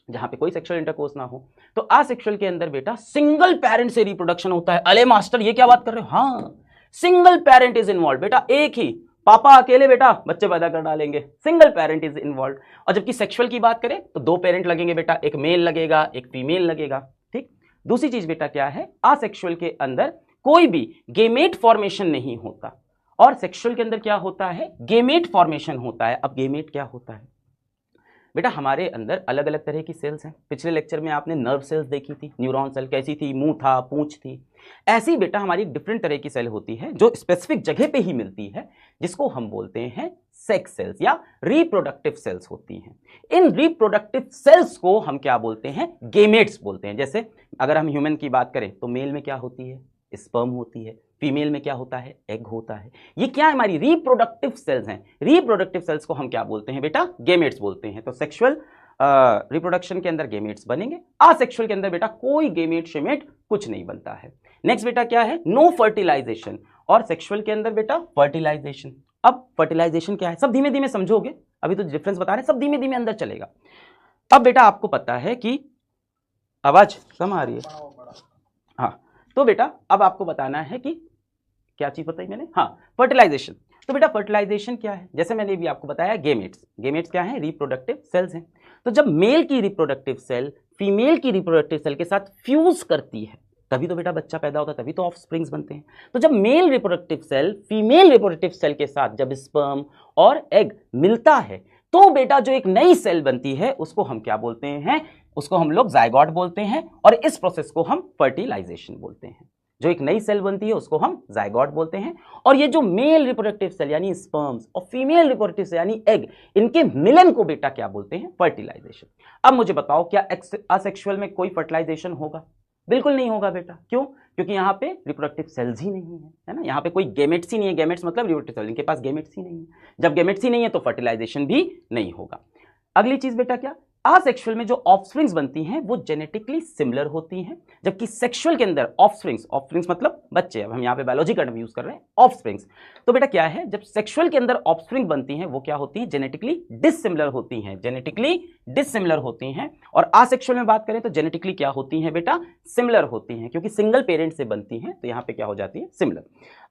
जहां पे कोई सेक्सुअल इंटरकोर्स ना हो। तो आसेक्सुअल के अंदर बेटा सिंगल पेरेंट से रिप्रोडक्शन होता है। अरे मास्टर ये क्या बात कर रहे हो, हाँ सिंगल पेरेंट इज इन्वॉल्व बेटा, एक ही पापा अकेले बेटा बच्चे पैदा कर डालेंगे, सिंगल पेरेंट इज इन्वॉल्व। और जबकि सेक्सुअल की बात करें तो दो पेरेंट लगेंगे बेटा, एक मेल लगेगा एक फीमेल लगेगा। ठीक, दूसरी चीज बेटा क्या है, आसेक्सुअल के अंदर कोई भी गेमेट फॉर्मेशन नहीं होता और सेक्सुअल के अंदर क्या होता है, गेमेट फॉर्मेशन होता है। अब गेमेट क्या होता है बेटा, हमारे अंदर अलग अलग तरह की सेल्स हैं। पिछले लेक्चर में आपने नर्व सेल्स देखी थी, न्यूरॉन सेल कैसी थी, मुंह था, पूंछ थी। ऐसी बेटा हमारी डिफरेंट तरह की सेल होती है जो स्पेसिफिक जगह पे ही मिलती है, जिसको हम बोलते हैं सेक्स सेल्स या रिप्रोडक्टिव सेल्स होती हैं। इन रिप्रोडक्टिव सेल्स को हम क्या बोलते हैं, गेमेट्स बोलते हैं। जैसे अगर हम ह्यूमन की बात करें तो मेल में क्या होती है, स्पर्म होती है, फीमेल में क्या होता है, एग होता है। ये क्या है, हमारी रिप्रोडक्टिव सेल्स हैं। रिप्रोडक्टिव सेल्स को हम क्या बोलते हैं बेटा, गेमेट्स बोलते हैं। तो सेक्सुअल रिप्रोडक्शन के अंदर गेमेट्स बनेंगे, असेक्सुअल के अंदर बेटा कोई गेमेट शेमेट कुछ नहीं बनता है। नेक्स्ट बेटा क्या है, नो फर्टिलाइजेशन, और सेक्सुअल के अंदर बेटा फर्टिलाइजेशन। अब फर्टिलाइजेशन क्या है, सब धीमे धीमे समझोगे, अभी तो डिफरेंस बता रहे हैं, सब धीमे धीमे अंदर चलेगा। अब बेटा आपको पता है कि आवाज कम आ रही है, हाँ, तो बेटा अब आपको बताना है कि क्या चीज बताई मैंने, हाँ फर्टिलाइजेशन। तो बेटा फर्टिलाइजेशन क्या है, जैसे मैंने भी आपको बताया गेमेट्स। गेमेट्स क्या है, रिप्रोडक्टिव सेल्स हैं। तो जब मेल की रिप्रोडक्टिव सेल फीमेल की रिप्रोडक्टिव सेल के साथ फ्यूज करती है तभी तो बेटा बच्चा पैदा होता है, तभी तो ऑफस्प्रिंग्स बनते हैं। तो जब male reproductive cell female reproductive cell के साथ जब स्पर्म और एग मिलता है तो बेटा जो एक नई सेल बनती है उसको हम क्या बोलते हैं, उसको हम लोग जायगोट बोलते हैं, और इस प्रोसेस को हम फर्टिलाइजेशन बोलते हैं। जो एक नई सेल बनती है उसको हम जायगोट बोलते हैं। और ये जो मेल रिप्रोडक्टिव सेल यानी स्पर्म्स और फीमेल रिप्रोडक्टिव सेल यानी एग, इनके मिलन को बेटा क्या बोलते हैं, फर्टिलाइजेशन। अब मुझे बताओ क्या असेक्सुअल में कोई फर्टिलाइजेशन होगा, बिल्कुल नहीं होगा बेटा। क्यों, क्योंकि यहाँ पे रिप्रोडक्टिव सेल्स ही नहीं है ना, यहाँ पे कोई गेमेट्स ही नहीं है। गेमेट्स मतलब रिप्रोडक्टिव सेल, इनके पास गेमेट्स ही नहीं है। जब गेमेट्स ही नहीं है तो फर्टिलाइजेशन भी नहीं होगा। अगली चीज बेटा क्या, असेक्सुअल में जो ऑफस्प्रिंग्स बनती हैं वो जेनेटिकली सिमिलर होती हैं, जबकि सेक्सुअल के अंदर ऑफस्प्रिंग्स मतलब बच्चे, अब हम यहाँ पे बायोलॉजी का टर्म यूज कर रहे हैं ऑफस्प्रिंग्स। तो बेटा क्या है, जब सेक्सुअल के अंदर ऑफस्प्रिंग बनती हैं वो क्या होती है, जेनेटिकली डिसिमिलर होती हैं, जेनेटिकली डिसिमिलर होती हैं। और असेक्सुअल में बात करें तो जेनेटिकली क्या होती हैं बेटा, सिमिलर होती हैं, क्योंकि सिंगल पेरेंट से बनती हैं तो यहाँ पे क्या हो जाती है, सिमिलर।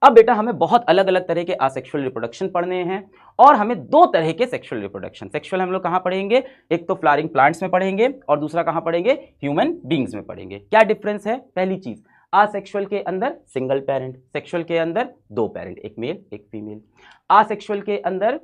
अब बेटा हमें बहुत अलग अलग तरह के असेक्सुअल रिप्रोडक्शन पढ़ने हैं, और हमें दो तरह के सेक्सुअल रिप्रोडक्शन। सेक्सुअल हम लोग कहाँ पढ़ेंगे, एक तो फ्लावरिंग प्लांट्स में पढ़ेंगे और दूसरा कहाँ पढ़ेंगे, ह्यूमन बींग्स में पढ़ेंगे। क्या डिफरेंस है, पहली चीज असेक्सुअल के अंदर सिंगल पेरेंट, सेक्सुअल के अंदर दो पेरेंट, एक मेल एक फीमेल। असेक्सुअल के अंदर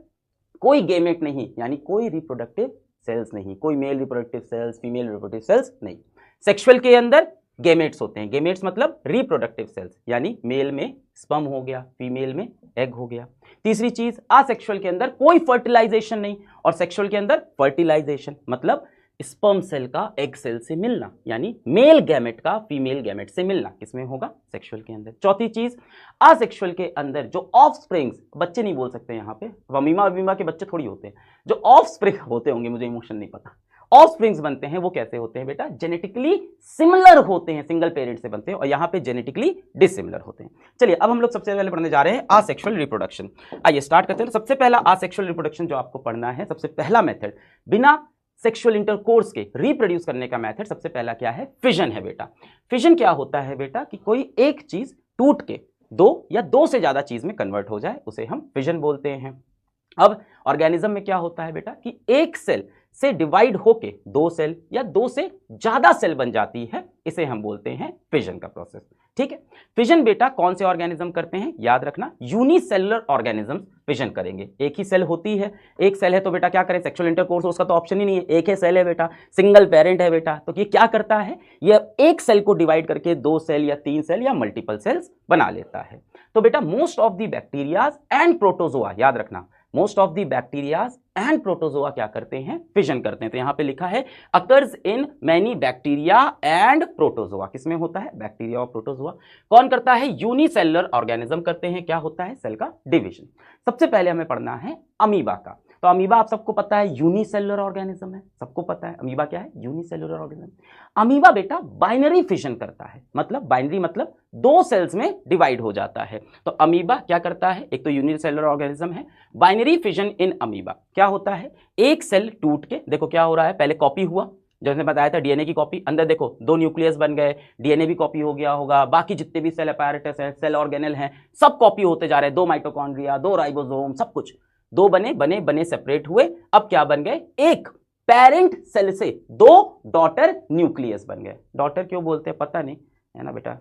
कोई गेमेट नहीं, यानी कोई रिप्रोडक्टिव सेल्स नहीं, कोई male reproductive cells female reproductive cells नहीं। सेक्सुअल के अंदर गेमेट्स होते हैं, गेमेट्स मतलब रिप्रोडक्टिव सेल्स, यानी मेल में स्पर्म हो गया, फीमेल में एग हो गया। तीसरी चीज असेक्सुअल के अंदर कोई फर्टिलाइजेशन नहीं, और सेक्सुअल के अंदर फर्टिलाइजेशन मतलब स्पर्म सेल का एग सेल से मिलना, यानी मेल गैमेट का फीमेल गैमेट से मिलना, किसमें होगा, सेक्सुअल के अंदर। चौथी चीज असेक्सुअल के अंदर जो ऑफस्प्रिंग्स, बच्चे नहीं बोल सकते यहाँ पे, वमीमा के बच्चे थोड़ी होते हैं, जो ऑफस्प्रिंग होते होंगे, मुझे इमोशन नहीं पता, ऑफस्प्रिंग्स बनते हैं वो कैसे होते हैं बेटा, जेनेटिकली सिमिलर होते हैं, सिंगल पेरेंट से बनते हैं, और यहाँ पे जेनेटिकली डिसिमिलर होते हैं। चलिए अब हम लोग सबसे पहले पढ़ने जा रहे हैं असेक्सुअल रिप्रोडक्शन। आइए स्टार्ट करते हैं। सबसे पहला असेक्सुअल रिप्रोडक्शन जो आपको पढ़ना है, सबसे पहला मेथड, बिना सेक्सुअल इंटरकोर्स के रिप्रोड्यूस करने का मेथड सबसे पहला क्या है? फिजन है बेटा। फिजन क्या होता है बेटा कि कोई एक चीज टूट के दो या दो से ज्यादा चीज में कन्वर्ट हो जाए, उसे हम फिजन बोलते हैं। अब ऑर्गेनिज्म में क्या होता है बेटा कि एक सेल से डिवाइड होके दो सेल या दो से ज्यादा सेल बन जाती है, इसे हम बोलते हैं फिजन का प्रोसेस। ठीक है, फिजन बेटा कौन से ऑर्गेनिज्म करते हैं? याद रखना, यूनिसेलुलर ऑर्गेनिज्म फिजन करेंगे। एक ही सेल होती है, एक सेल है तो बेटा क्या करें? सेक्सुअल इंटरकोर्स उसका तो ऑप्शन ही नहीं है, एक ही सेल है बेटा, सिंगल पेरेंट है बेटा। तो ये क्या करता है? यह एक सेल को डिवाइड करके दो सेल या तीन सेल या मल्टीपल सेल्स बना लेता है। तो बेटा most of the bacterias and protozoa, याद रखना, most of the bacterias and protozoa क्या करते हैं? फिजन करते हैं। तो यहां पे लिखा है occurs in many bacteria and protozoa. किसमें होता है? बैक्टीरिया और प्रोटोजोआ। कौन करता है? यूनिसेलुलर ऑर्गेनिज्म करते हैं। क्या होता है? सेल का डिवीजन। सबसे पहले हमें पढ़ना है अमीबा का। तो अमीबा आप सबको पता है यूनिसेलुलर ऑर्गेनिज्म है, सबको पता है अमीबा क्या है? Unicellular organism. अमीबा बेटा बाइनरी फिजन करता है, मतलब बाइनरी मतलब दो सेल्स में डिवाइड हो जाता है। तो अमीबा क्या करता है? एक तो यूनिसेलुलर ऑर्गेनिज्म है, बाइनरी फिजन इन अमीबा। क्या होता है? एक सेल टूट के, देखो क्या हो रहा है, पहले कॉपी हुआ, जैसे बताया था डीएनए की कॉपी, अंदर देखो दो न्यूक्लियस बन गए, डीएनए भी कॉपी हो गया होगा, बाकी जितने भी सेल अपैरेटस है, सेल ऑर्गेनल हैं, सब कॉपी होते जा रहे हैं। दो माइटोकॉन्ड्रिया, दो राइबोसोम, सब कुछ दो बने बने बने सेपरेट हुए, अब क्या बन गए? एक पेरेंट सेल से दो डॉटर न्यूक्लियस बन गए। डॉटर क्यों बोलते हैं पता नहीं, है ना बेटा,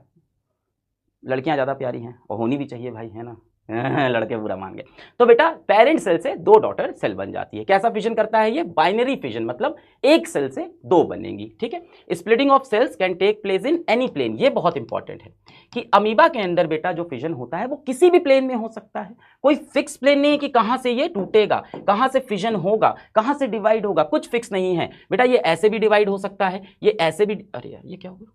लड़कियां ज्यादा प्यारी हैं और होनी भी चाहिए भाई, है ना लड़के बुरा मान गए। तो बेटा पेरेंट सेल से दो डॉटर सेल बन जाती है। कैसा फिजन करता है ये? बाइनरी फिजन, मतलब एक सेल से दो बनेंगी। ठीक है, splitting of cells can take place in any plane. ये बहुत इंपॉर्टेंट है कि अमीबा के अंदर बेटा जो फिजन होता है वो किसी भी प्लेन में हो सकता है। कोई फिक्स प्लेन नहीं है कि कहां से ये टूटेगा, कहां से फिजन होगा, कहां से डिवाइड होगा, कुछ फिक्स नहीं है बेटा। ये ऐसे भी डिवाइड हो सकता है, ये ऐसे भी, अरे यार ये क्या होगा,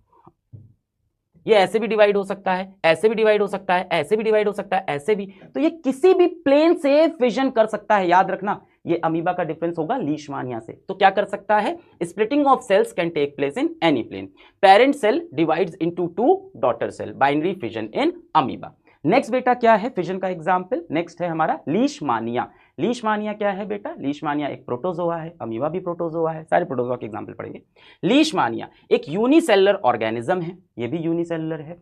ये ऐसे भी डिवाइड हो सकता है, ऐसे भी डिवाइड हो सकता है, ऐसे भी डिवाइड हो सकता है, ऐसे भी। तो ये किसी भी प्लेन से फिजन कर सकता है। याद रखना, ये अमीबा का डिफरेंस होगा लीशमानिया से। तो क्या कर सकता है? Splitting of cells can take place in any plane. Parent cell divides into two daughter cell, binary fission in amoeba. Next बेटा क्या है फिजन का एग्जाम्पल? नेक्स्ट है हमारा लीशमानिया। लीशमानिया क्या है बेटा? लीशमानिया एक प्रोटोजोआ है, अमीबा भी प्रोटोजोआ है, सारे प्रोटोजोआ के एग्जाम्पल पढ़ेंगे। लीशमानिया एक यूनिसेलुलर ऑर्गेनिज्म है, ये भी यूनिसेलुलर है।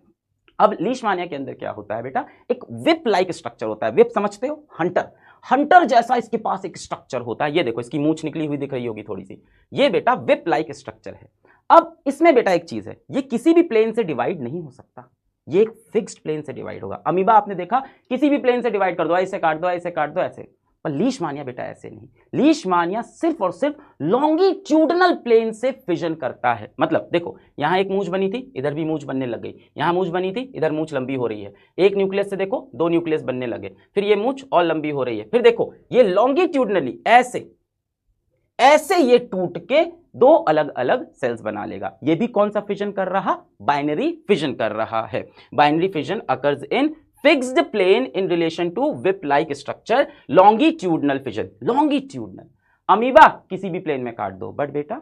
अब लीशमानिया के अंदर क्या होता है बेटा? एक विप लाइक स्ट्रक्चर होता है। विप समझते हो? हंटर, हंटर जैसा इसके पास एक स्ट्रक्चर होता है। ये देखो इसकी मूंछ निकली हुई दिख रही होगी थोड़ी सी, ये बेटा विप लाइक स्ट्रक्चर है। अब इसमें बेटा एक चीज है, ये किसी भी प्लेन से डिवाइड नहीं हो सकता, ये एक फिक्स्ड प्लेन से डिवाइड होगा। अमीबा आपने देखा किसी भी प्लेन से डिवाइड कर दो, ऐसे काट दो, ऐसे काट दो, ऐसे। पर लीशमानिया बेटा ऐसे नहीं, लीशमानिया सिर्फ और सिर्फ लॉन्गिट्यूडनल प्लेन से फिजन करता है। मतलब देखो यहां एक मूंछ बनी थी, इधर भी मूंछ बनने लग गई, यहां मूंछ बनी थी, इधर मूंछ लंबी हो रही है। एक न्यूक्लियस से देखो दो न्यूक्लियस बनने लगे, फिर ये मूंछ और लंबी हो रही है, फिर देखो ये लॉन्गिट्यूडनली ऐसे ऐसे ये टूट के दो अलग अलग सेल्स बना लेगा। ये भी कौन सा फिजन कर रहा? बाइनरी फिजन कर रहा है। Binary fission occurs in fixed plane in relation to whip like structure, longitudinal fission. Longitudinal, amoeba किसी भी प्लेन में काट दो, बट बेटा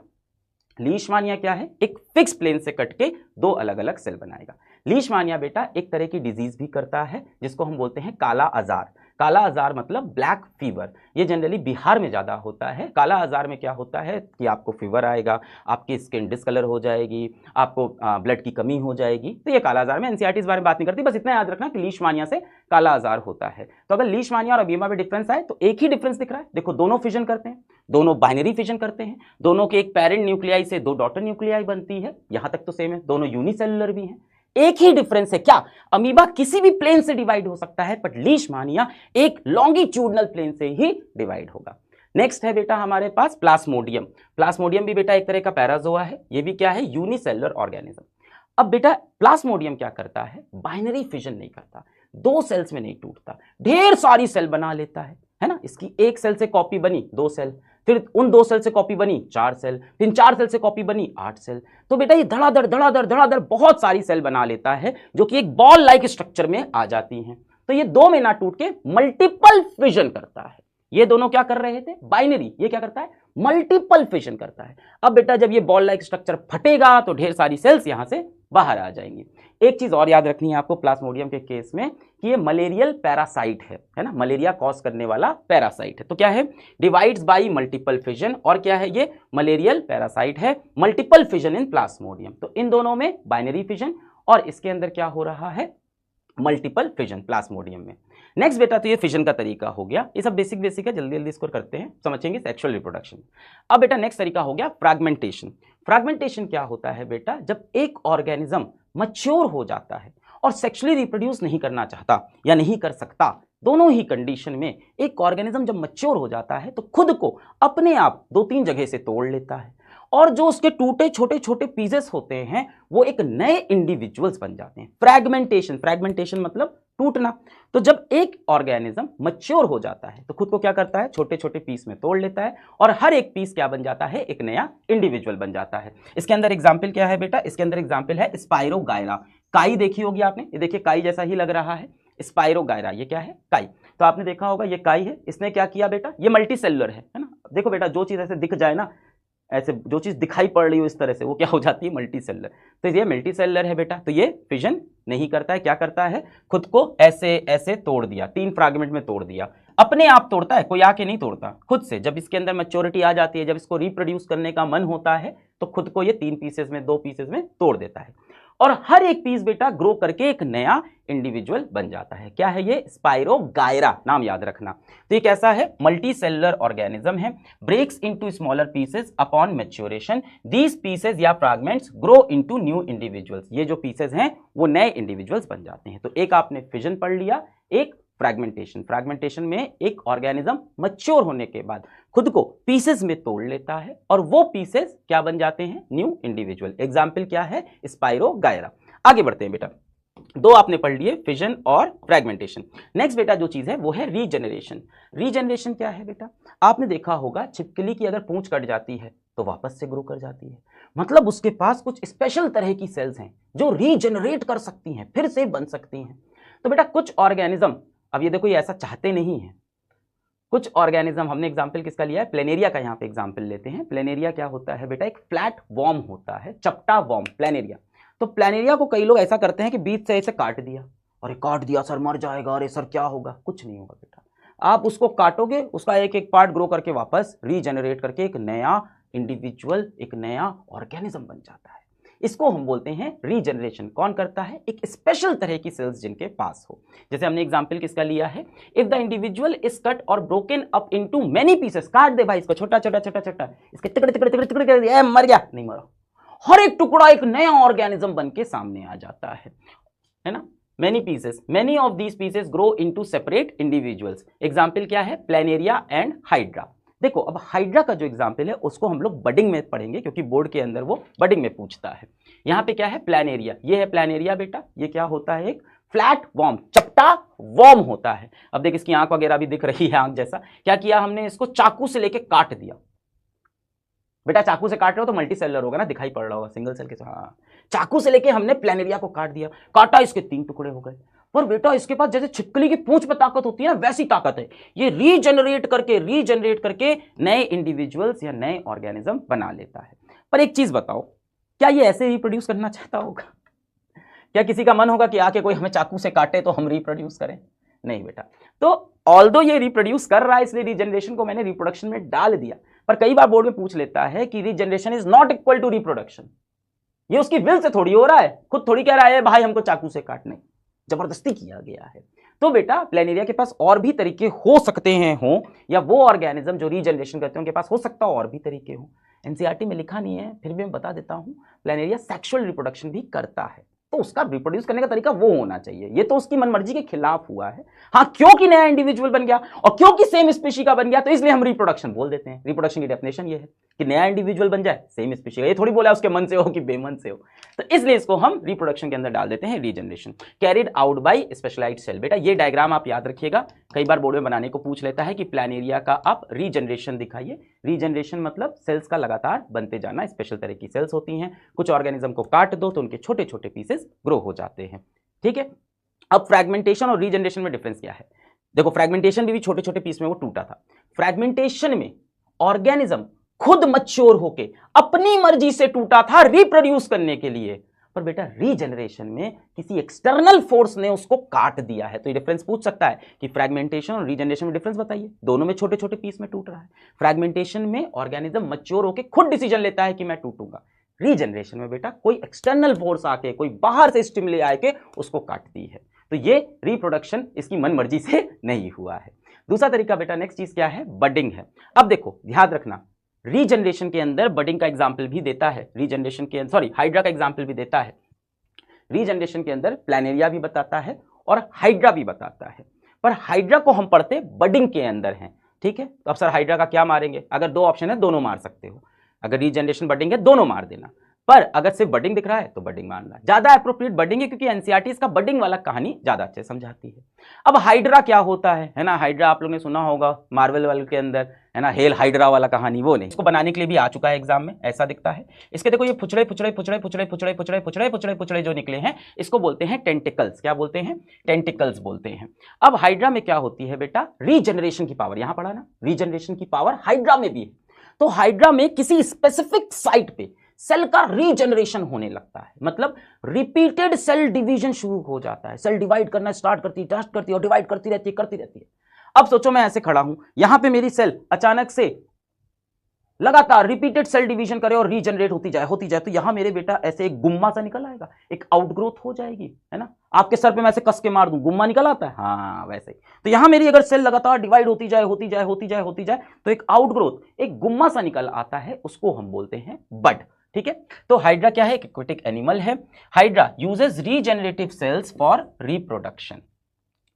लीशमानिया क्या है? एक फिक्स प्लेन से कट के दो अलग अलग सेल बनाएगा। लीशमानिया बेटा एक तरह की डिजीज भी करता है जिसको हम बोलते हैं काला आजार। काला आजार मतलब ब्लैक फीवर, ये जनरली बिहार में ज्यादा होता है। काला आजार में क्या होता है कि आपको फीवर आएगा, आपकी स्किन डिसकलर हो जाएगी, आपको ब्लड की कमी हो जाएगी। तो ये काला आजार में, एनसीईआरटी इस बारे में बात नहीं करती, बस इतना याद रखना कि लीशमानिया से काला आजार होता है। तो अगर लीशमानिया और अमीबा में डिफरेंस आए तो एक ही डिफरेंस दिख रहा है। देखो दोनों फिजन करते हैं, दोनों बाइनरी फिजन करते हैं, दोनों के एक पेरेंट न्यूक्लियाई से दो डॉटर न्यूक्लियाई बनती है, यहां तक तो सेम है, दोनों यूनिसेलुलर भी हैं। एक ही डिफरेंस है क्या? अमीबा किसी भी प्लेन से डिवाइड हो सकता है, बट लीशमानिया एक लॉन्गिट्यूडनल प्लेन से ही डिवाइड होगा। नेक्स्ट है बेटा हमारे पास प्लाज्मोडियम। प्लाज्मोडियम भी बेटा एक तरह का पैराजोआ है, ये भी क्या है? Unicellular organism. अब बेटा प्लाज्मोडियम क्या करता है? बाइनरी फिजन नहीं करता, दो सेल्स में नहीं टूटता, ढेर सारी सेल बना लेता है ना। इसकी एक सेल से कॉपी बनी दो सेल, फिर उन दो सेल से कॉपी बनी चार सेल, फिर चार सेल से कॉपी बनी आठ सेल। तो बेटा ये धड़ाधड़ धड़ाधड़ धड़ाधड़ बहुत सारी सेल बना लेता है जो कि एक बॉल लाइक स्ट्रक्चर में आ जाती हैं। तो ये दो में ना टूट के मल्टीपल फिजन करता है। ये दोनों क्या कर रहे थे? बाइनरी, ये क्या करता है? मल्टीपल फिजन करता है। अब बेटा जब ये बॉल लाइक स्ट्रक्चर फटेगा तो ढेर सारी सेल्स यहां से बाहर आ जाएंगी। एक चीज और याद रखनी है आपको प्लाज्मोडियम के केस में कि ये मलेरियल पैरासाइट है ना, मलेरिया कॉज करने वाला पैरासाइट है। तो क्या है, डिवाइड्स बाय मल्टीपल फिजन, और क्या है ये मलेरियल पैरासाइट है, मल्टीपल फिजन इन प्लाज्मोडियम। तो इन दोनों में बाइनरी फिजन और इसके अंदर क्या हो रहा है, मल्टीपल फिजन प्लाज्मोडियम में। नेक्स्ट बेटा, तो ये फिजन का तरीका हो गया, ये सब बेसिक है, जल्दी जल्दी इसको करते हैं, समझेंगे सेक्सुअल रिप्रोडक्शन। अब बेटा नेक्स्ट तरीका हो गया फ्रैगमेंटेशन। फ्रैगमेंटेशन क्या होता है बेटा, जब एक ऑर्गेनिज्म मैच्योर हो जाता है और सेक्सुअली रिप्रोड्यूस नहीं करना चाहता या नहीं कर सकता, दोनों ही कंडीशन में एक ऑर्गेनिज्म जब मैच्योर हो जाता है तो खुद को अपने आप 2-3 जगह से तोड़ लेता है, और जो उसके टूटे छोटे छोटे पीसेस होते हैं वो एक नए इंडिविजुअल्स बन जाते हैं। फ्रैगमेंटेशन मतलब टूटना। तो जब एक ऑर्गेनिज्म मैच्योर हो जाता है तो खुद को क्या करता है, छोटे छोटे पीस में तोड़ लेता है, और हर एक पीस क्या बन जाता है, एक नया इंडिविजुअल बन जाता है। इसके अंदर एग्जाम्पल क्या है बेटा, इसके अंदर एग्जाम्पल है स्पाइरोगायरा। काई देखी होगी आपने, ये देखिए काई जैसा ही लग रहा है, स्पाइरोगायरा ये क्या है, काई। तो आपने देखा होगा ये काई है, इसने क्या किया बेटा, ये मल्टी सेलुलर है ना। देखो बेटा, जो चीज ऐसे दिख जाए ना, ऐसे जो चीज दिखाई पड़ रही हो इस तरह से, वो क्या हो जाती है, मल्टी सेलुलर। तो ये मल्टी सेलुलर है बेटा, तो ये फिजन नहीं करता है, क्या करता है, खुद को ऐसे ऐसे तोड़ दिया, 3 फ्रैगमेंट में तोड़ दिया, अपने आप तोड़ता है, कोई आके नहीं तोड़ता, खुद से। जब इसके अंदर मैच्योरिटी आ जाती है, जब इसको रिप्रोड्यूस करने का मन होता है तो खुद को ये 3 पीसेस में, 2 पीसेस में तोड़ देता है, और हर एक पीस बेटा ग्रो करके एक नया इंडिविजुअल बन जाता है। क्या है ये, स्पाइरोगायरा, नाम याद रखना। तो ये कैसा है, मल्टी सेलुलर ऑर्गेनिज्म है, breaks into smaller pieces upon maturation, these pieces या fragments grow into new individuals. ये जो पीसेस हैं वो नए इंडिविजुअल्स बन जाते हैं। तो एक आपने फिजन पढ़ लिया, एक फ्रैगमेंटेशन में एक ऑर्गेनिज्म मैच्योर होने के बाद खुद को पीसेस में तोड़ लेता है, और वो पीसेस क्या बन जाते हैं, न्यू इंडिविजुअल। एग्जाम्पल क्या है, स्पाइरोगायरा। आगे बढ़ते हैं बेटा, 2 आपने पढ़ लिए, फिजन और फ्रैगमेंटेशन। नेक्स्ट बेटा जो चीज है वो है रीजनरेशन। रीजनरेशन क्या है बेटा, आपने देखा होगा छिपकली की अगर पूंछ कट जाती है तो वापस से ग्रो कर जाती है, मतलब उसके पास कुछ स्पेशल तरह की सेल्स हैं जो रीजनरेट कर सकती हैं, फिर से बन सकती हैं। तो बेटा कुछ ऑर्गेनिज्म, अब ये देखो ये ऐसा चाहते नहीं है, कुछ ऑर्गेनिज्म, हमने एग्जाम्पल किसका लिया है, प्लेनेरिया का यहाँ पे एग्जाम्पल लेते हैं। प्लेनेरिया क्या होता है बेटा, एक फ्लैट वॉर्म होता है, चपटा वॉर्म प्लेनेरिया। तो प्लेनेरिया को कई लोग ऐसा करते हैं कि बीच से ऐसे काट दिया, अरे काट दिया सर मर जाएगा, अरे सर क्या होगा, कुछ नहीं होगा बेटा। आप उसको काटोगे, उसका एक एक पार्ट ग्रो करके वापस रीजनरेट करके एक नया इंडिविजुअल, एक नया ऑर्गेनिज्म बन जाता है। इसको हम बोलते हैं रीजनरेशन। कौन करता है, एक स्पेशल तरह की सेल्स जिनके पास हो। जैसे हमने एग्जांपल किसका लिया है, if the individual is cut और broken up into many pieces, काट दे भाई इसको छोटा छोटा छोटा छोटा, इसके तिकड़े तिकड़े तिकड़े तिकड़े कर दिया, मर गया, नहीं मरा, हर एक टुकड़ा एक नया ऑर्गेनिज्म बन के सामने आ जाता है ना। Many pieces, many of these pieces grow into separate individuals. Example क्या है, प्लेनेरिया एंड हाइड्रा। देखो अब हाइड्रा का जो एग्जाम्पल है उसको हम लोग बडिंग में पढ़ेंगे, क्योंकि बोर्ड के अंदर वो बडिंग में पूछता है। यहाँ पे क्या है, प्लेनेरिया, ये है प्लेनेरिया बेटा, ये क्या होता है, एक फ्लैट वॉर्म, चपटा वॉर्म होता है। अब देख इसकी आंख वगैरह भी दिख रही है, आंख जैसा। क्या किया हमने, इसको चाकू से लेके काट दिया। बेटा चाकू से काट रहे हो तो मल्टी सेलुलर होगा ना, दिखाई पड़ रहा होगा, सिंगल सेल के, हाँ। चाकू से लेके हमने प्लेनेरिया को काट दिया, काटा, इसके 3 टुकड़े हो गए। पर बेटा इसके पास जैसे छिपकली की पूंछ पे ताकत होती है ना, वैसी ताकत है, ये रीजनरेट करके नए इंडिविजुअल्स या नए ऑर्गेनिज्म बना लेता है। पर एक चीज बताओ, क्या ये ऐसे रिप्रोड्यूस करना चाहता होगा? क्या किसी का मन होगा कि आके कोई हमें चाकू से काटे तो हम रिप्रोड्यूस करें? नहीं बेटा। तो ऑल्दो ये रिप्रोड्यूस कर रहा है, इसलिए रीजनरेशन को मैंने रिप्रोडक्शन में डाल दिया। पर कई बार बोर्ड में पूछ लेता है कि regeneration is not equal to reproduction. ये उसकी विल से थोड़ी हो रहा है, खुद थोड़ी कह रहा है भाई हमको चाकू से काटने, जबरदस्ती किया गया है। तो बेटा प्लेनेरिया के पास और भी तरीके हो सकते हैं, हो, या वो ऑर्गेनिज्म जो रीजनरेशन करते हैं उनके पास हो सकता है और भी तरीके हो। एनसीईआरटी में लिखा नहीं है, फिर भी मैं बता देता हूं, प्लेनेरिया सेक्सुअल रिप्रोडक्शन भी करता है, तो उसका रिप्रोड्यूस करने का तरीका वो होना चाहिए। ये तो उसकी मनमर्जी के खिलाफ हुआ है। हाँ, क्योंकि नया इंडिविजुअल बन गया और क्योंकि सेम स्पीशी का बन गया, तो इसलिए हम रिप्रोडक्शन बोल देते हैं। रिप्रोडक्शन की डेफिनेशन ये है कि नया इंडिविजुअल बन जाए सेम स्पीशी का। ये थोड़ी बोला उसके मन से हो कि बेमन से हो, तो इसलिए इसको हम रिप्रोडक्शन के अंदर डाल देते हैं regeneration, carried out by specialised cell. बेटा ये डायग्राम आप याद रखिएगा, कई बार बोर्ड में बनाने को पूछ लेता है कि प्लेनेरिया का आप रीजनरेशन दिखाइए। रीजनरेशन मतलब सेल्स का लगातार बनते जाना, स्पेशल तरह की सेल्स होती हैं, कुछ ऑर्गेनिज्म को काट दो तो उनके छोटे छोटे पीसेस ग्रो हो जाते हैं। ठीक है, अब फ्रैगमेंटेशन और रीजनरेशन में डिफरेंस क्या है? देखो फ्रैगमेंटेशन भी छोटे छोटे पीस में वो टूटा था। फ्रैगमेंटेशन में ऑर्गेनिज्म खुद मैच्योर होके अपनी मर्जी से टूटा था रिप्रोड्यूस करने के लिए, पर बेटा रीजनरेशन में किसी एक्सटर्नल फोर्स ने उसको काट दिया है। तो ये डिफरेंस पूछ सकता है कि फ्रैगमेंटेशन और रीजनरेशन में डिफरेंस बताइए। दोनों में छोटे छोटे पीस में टूट रहा है। फ्रैगमेंटेशन में ऑर्गेनिज्म मैच्योर होकर खुद डिसीजन लेता है कि मैं टूटूंगा। रीजनरेशन में बेटा कोई एक्सटर्नल फोर्स आके, कोई बाहर से स्टिमुले आके उसको काटती है। तो ये रिप्रोडक्शन इसकी मन मर्जी से नहीं हुआ है। दूसरा तरीका बेटा, नेक्स्ट चीज क्या है, बडिंग है। अब देखो ध्यान रखना, रीजनरेशन के अंदर बडिंग का एग्जाम्पल भी देता है, रीजनरेशन के हाइड्रा का एग्जाम्पल भी देता है। रीजनरेशन के अंदर प्लानेरिया भी बताता है और हाइड्रा भी बताता है, पर हाइड्रा को हम पढ़ते बडिंग के अंदर हैं। ठीक है, तो अब सर हाइड्रा का क्या मारेंगे? अगर दो ऑप्शन है दोनों मार सकते हो। अगर रीजनरेशन बडिंग है दोनों मार देना, पर अगर सिर्फ बडिंग दिख रहा है तो बडिंग मारना ज्यादा अप्रोप्रिएट बडिंग है, क्योंकि एनसीईआरटी इसका बडिंग वाला कहानी ज्यादा अच्छे समझाती है। अब हाइड्रा क्या होता है ना, हाइड्रा आप लोगों ने सुना होगा मार्वल वर्ल्ड के अंदर, है ना, हेल हाइड्रा वाला कहानी, वो नहीं। इसको बनाने के लिए भी आ चुका है एग्जाम में, ऐसा दिखता है। इसके देखो ये फुचड़े फुचड़े फुचड़े फुचड़े फुचड़े फुचड़े फुचड़े फुचड़े फुचड़े जो निकले हैं, इसको बोलते हैं टेंटिकल्स। क्या बोलते हैं? टेंटिकल्स बोलते हैं। अब हाइड्रा में क्या होती है बेटा, रीजनरेशन की पावर, यहां पढ़ा ना, रीजनरेशन की पावर हाइड्रा में भी है। तो हाइड्रा में किसी स्पेसिफिक साइट पे सेल का रीजनरेशन होने लगता है, मतलब रिपीटेड सेल डिवीजन शुरू हो जाता है। सेल डिवाइड करना स्टार्ट करती है और डिवाइड करती रहती है। अब सोचो मैं ऐसे खड़ा हूं, यहां पे मेरी सेल अचानक से लगातार रिपीटेड सेल डिवीजन करे और रीजनरेट होती जाए, तो यहां मेरे बेटा ऐसे एक गुम्मा सा निकल आएगा, एक आउटग्रोथ हो जाएगी, है ना। आपके सर पे मैं ऐसे कस के मार दूं, गुम्मा निकल आता है, हाँ वैसे ही। तो यहां मेरी अगर सेल लगातार डिवाइड होती जाए तो एक आउटग्रोथ, एक गुम्मा सा निकल आता है, उसको हम बोलते हैं बड। ठीक है, तो हाइड्रा क्या है? एक एक्वेटिक एनिमल है। Hydra uses regenerative cells for reproduction.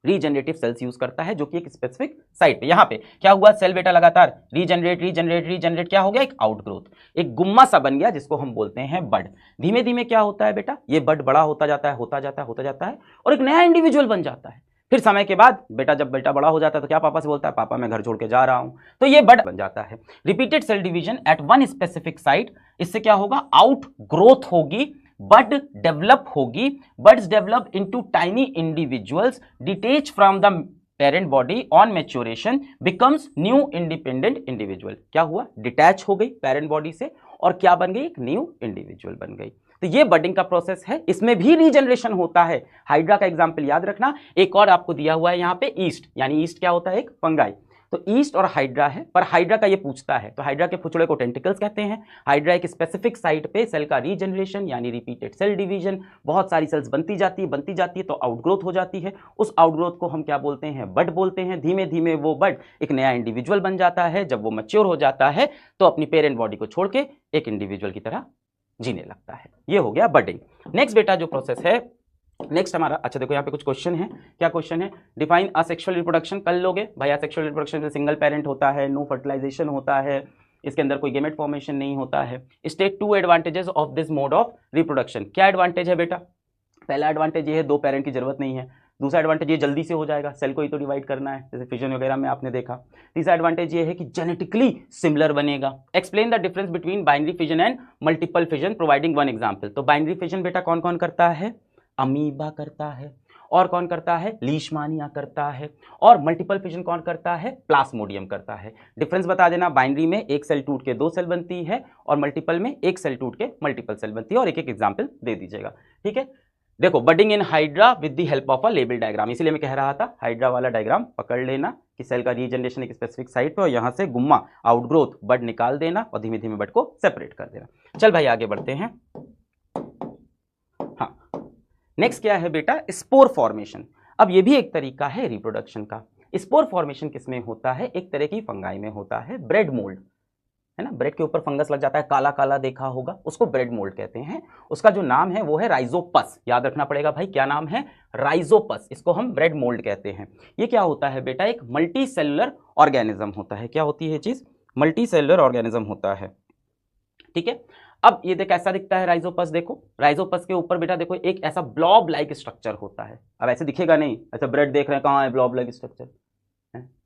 Regenerative cells use करता है, जो कि एक स्पेसिफिक साइट पे, यहां पे क्या हुआ, सेल बेटा लगातार रीजनरेट, क्या हो गया, एक आउटग्रोथ, एक गुम्मा सा बन गया, जिसको हम बोलते हैं बड। धीमे धीमे क्या होता है बेटा, ये बड बड़ा होता जाता है और एक नया इंडिविजुअल बन जाता है। फिर समय के बाद बेटा, जब बेटा बड़ा हो जाता है तो क्या पापा से बोलता है, पापा मैं घर छोड़ के जा रहा हूं, तो ये बड बन जाता है। Repeated cell division at one specific site, इससे क्या होगा, आउट ग्रोथ होगी, बड डेवलप होगी, buds develop into tiny individuals detach from the parent body on maturation becomes new independent individual. क्या हुआ, डिटैच हो गई पेरेंट बॉडी से और क्या बन गई, एक न्यू इंडिविजुअल बन गई। तो ये बडिंग का प्रोसेस है, इसमें भी रीजनरेशन होता है। हाइड्रा का एग्जांपल याद रखना। एक और आपको दिया हुआ है यहाँ पे ईस्ट, यानी ईस्ट क्या होता है, एक फंगाई। तो ईस्ट और हाइड्रा है, पर हाइड्रा का ये पूछता है, तो हाइड्रा के फुचड़े को टेंटिकल्स कहते हैं। हाइड्रा एक स्पेसिफिक साइट पे सेल का रीजनरेशन यानी रिपीटेड सेल डिवीजन, बहुत सारी सेल्स बनती जाती है तो आउटग्रोथ हो जाती है। उस आउटग्रोथ को हम क्या बोलते हैं, बड बोलते हैं। धीमे धीमे वो बड एक नया इंडिविजुअल बन जाता है। जब वो मैच्योर हो जाता है तो अपनी पेरेंट बॉडी को छोड़ के एक इंडिविजुअल की तरह जीने लगता है। ये हो गया बडिंग। नेक्स्ट बेटा जो प्रोसेस है, नेक्स्ट हमारा, अच्छा देखो यहाँ पे कुछ क्वेश्चन है। क्या क्वेश्चन है, डिफाइन असेक्सुअल रिप्रोडक्शन। कर लोगे भाई, असेक्सुअल रिप्रोडक्शन में सिंगल पेरेंट होता है, नो फर्टिलाइजेशन होता है, इसके अंदर कोई गेमेट फॉर्मेशन नहीं होता है। State 2 advantages of this mode of reproduction. क्या एडवांटेज है बेटा, पहला एडवांटेज ये है, दो पेरेंट की जरूरत नहीं है। दूसरा एडवांटेज ये जल्दी से हो जाएगा, सेल को ही तो डिवाइड करना है, जैसे फिजन वगैरह में आपने देखा। तीसरा एडवांटेज ये है कि जेनेटिकली सिमिलर बनेगा। Explain the difference between binary fission and multiple fission providing one example. तो बाइनरी फिजन बेटा कौन कौन करता है, अमीबा करता है, और कौन करता है, लीशमानिया करता है, और मल्टीपल फिजन कौन करता है, प्लास्मोडियम करता है। डिफरेंस बता देना, बाइनरी में एक सेल टूट के दो सेल बनती है और मल्टीपल में एक सेल टूट के मल्टीपल सेल बनती है, और एक एक एग्जांपल दे दीजिएगा। ठीक है, देखो budding in hydra with the help of a label diagram, इसीलिए मैं कह रहा था हाइड्रा वाला डायग्राम पकड़ लेना कि सेल का रीजनरेशन एक स्पेसिफिक साइट पे और यहां से गुम्मा आउटग्रोथ बड निकाल देना और धीमे धीमे बड को सेपरेट कर देना। चल भाई आगे बढ़ते हैं। हाँ, नेक्स्ट क्या है बेटा, स्पोर फॉर्मेशन। अब ये भी एक तरीका है रिप्रोडक्शन का। स्पोर फॉर्मेशन किसमें होता है, एक तरह की फंगाई में होता है, ब्रेड मोल्ड, है ना, ब्रेड के ऊपर फंगस लग जाता है, काला काला देखा होगा, उसको ब्रेड मोल्ड कहते हैं। उसका जो नाम है वो है राइजोपस, याद रखना पड़ेगा भाई, क्या नाम है, राइजोपस, इसको हम ब्रेड मोल्ड कहते हैं। ये क्या होता है बेटा, एक मल्टी सेलुलर ऑर्गेनिज्म होता है। क्या होती है चीज, मल्टी सेलुलर ऑर्गेनिज्म होता है। ठीक है, अब ये देख कैसा दिखता है राइजोपस, देखो राइजोपस के ऊपर बेटा देखो एक ऐसा ब्लॉब लाइक स्ट्रक्चर होता है। अब ऐसे दिखेगा नहीं, ऐसा ब्रेड देख रहे हैं, कहाँ है ब्लॉब लाइक स्ट्रक्चर,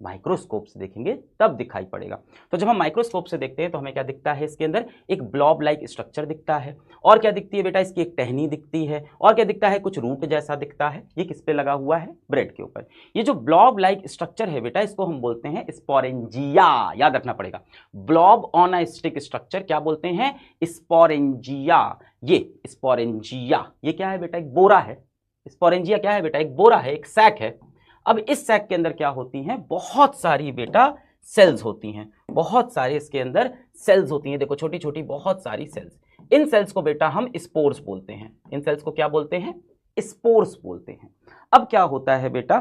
माइक्रोस्कोप से देखेंगे तब दिखाई पड़ेगा। तो जब हम माइक्रोस्कोप से देखते हैं तो हमें क्या दिखता है, इसके अंदर एक ब्लॉब लाइक स्ट्रक्चर दिखता है, और क्या दिखती है बेटा, इसकी एक टहनी दिखती है, और क्या दिखता है, कुछ रूट जैसा दिखता है। ये किस पे लगा हुआ है, ब्रेड के ऊपर। ये जो ब्लॉब लाइक स्ट्रक्चर है बेटा, इसको हम बोलते हैं स्पोरेंजिया, याद रखना पड़ेगा। Blob on a stick structure क्या बोलते हैं, स्पोरेंजिया। ये स्पोरेंजिया ये क्या है बेटा, एक बोरा है। स्पोरेंजिया क्या है बेटा, एक बोरा है, एक सैक है। अब इस सैक के अंदर क्या होती हैं, बहुत सारी बेटा सेल्स होती हैं, बहुत सारे इसके अंदर सेल्स होती हैं। देखो छोटी छोटी बहुत सारी सेल्स। इन सेल्स को बेटा हम स्पोर्स बोलते हैं। इन सेल्स को क्या बोलते हैं, स्पोर्स बोलते हैं। अब क्या होता है बेटा,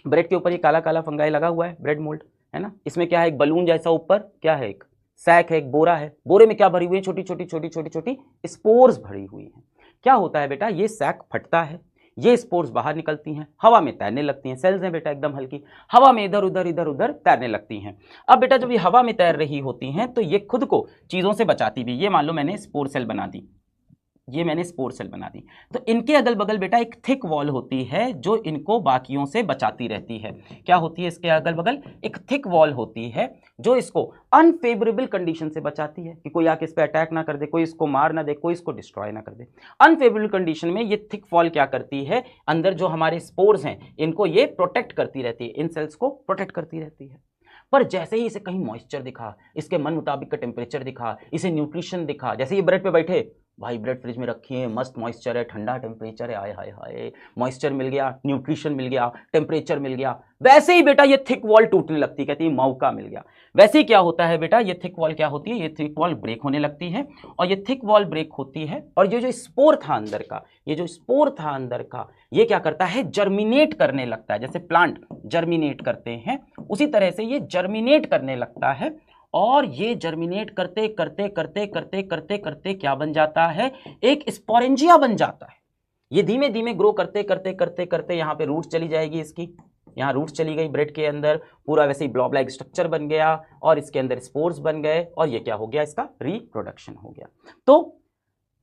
ब्रेड के ऊपर ये काला काला फंगाई लगा हुआ है, ब्रेड मोल्ड है ना। इसमें क्या है, एक बलून जैसा ऊपर क्या है, एक सैक है, एक बोरा है। बोरे में क्या भरी हुई है, छोटी छोटी छोटी छोटी छोटी स्पोर्स भरी हुई है। क्या होता है बेटा, ये सैक फटता है, ये स्पोर्स बाहर निकलती हैं, हवा में तैरने लगती हैं। सेल्स हैं बेटा एकदम हल्की, हवा में इधर उधर इधर उधर तैरने लगती हैं। अब बेटा जब ये हवा में तैर रही होती हैं तो ये खुद को चीज़ों से बचाती भी। ये मान लो मैंने स्पोर सेल बना दी, ये मैंने स्पोर सेल बना दी, तो इनके अगल बगल बेटा एक थिक वॉल होती है जो इनको बाकियों से बचाती रहती है। क्या होती है, इसके अगल बगल एक थिक वॉल होती है जो इसको अनफेवरेबल कंडीशन से बचाती है, कि कोई आके इस पर अटैक ना कर दे, कोई इसको मार ना दे, कोई इसको डिस्ट्रॉय ना कर दे। अनफेवरेबल कंडीशन में ये थिक वॉल क्या करती है, अंदर जो हमारे स्पोर्स हैं इनको ये प्रोटेक्ट करती रहती है, इन सेल्स को प्रोटेक्ट करती रहती है। पर जैसे ही इसे कहीं मॉइस्चर दिखा, इसके मन मुताबिक का टेम्परेचर दिखा, इसे न्यूट्रिशन दिखा, जैसे ये ब्रेड पे बैठे, भाई ब्रेड फ्रिज में रखी है, मस्त मॉइस्चर है, ठंडा टेम्परेचर है, आए हाय हाय, मॉइस्चर मिल गया, न्यूट्रिशन मिल गया, टेम्परेचर मिल गया, वैसे ही बेटा ये थिक वॉल टूटने लगती है, कहती है मौका मिल गया। वैसे ही क्या होता है बेटा, ये थिक वॉल क्या होती है, ये थिक वॉल ब्रेक होने लगती है, और ये थिक वॉल ब्रेक होती है, और ये जो स्पोर था अंदर का, ये जो स्पोर था अंदर का, ये क्या करता है, जर्मिनेट करने लगता है। जैसे प्लांट जर्मिनेट करते हैं उसी तरह से ये जर्मिनेट करने लगता है, और ये जर्मिनेट करते करते करते करते करते करते क्या बन जाता है, एक स्पोरेंजिया बन जाता है। ये धीमे धीमे ग्रो करते करते करते करते यहाँ पे रूट चली जाएगी इसकी, यहाँ रूट चली गई ब्रेड के अंदर, पूरा वैसे ही ब्लॉब लाइक स्ट्रक्चर बन गया, और इसके अंदर स्पोर्स बन गए, और ये क्या हो गया, इसका रिप्रोडक्शन हो गया। तो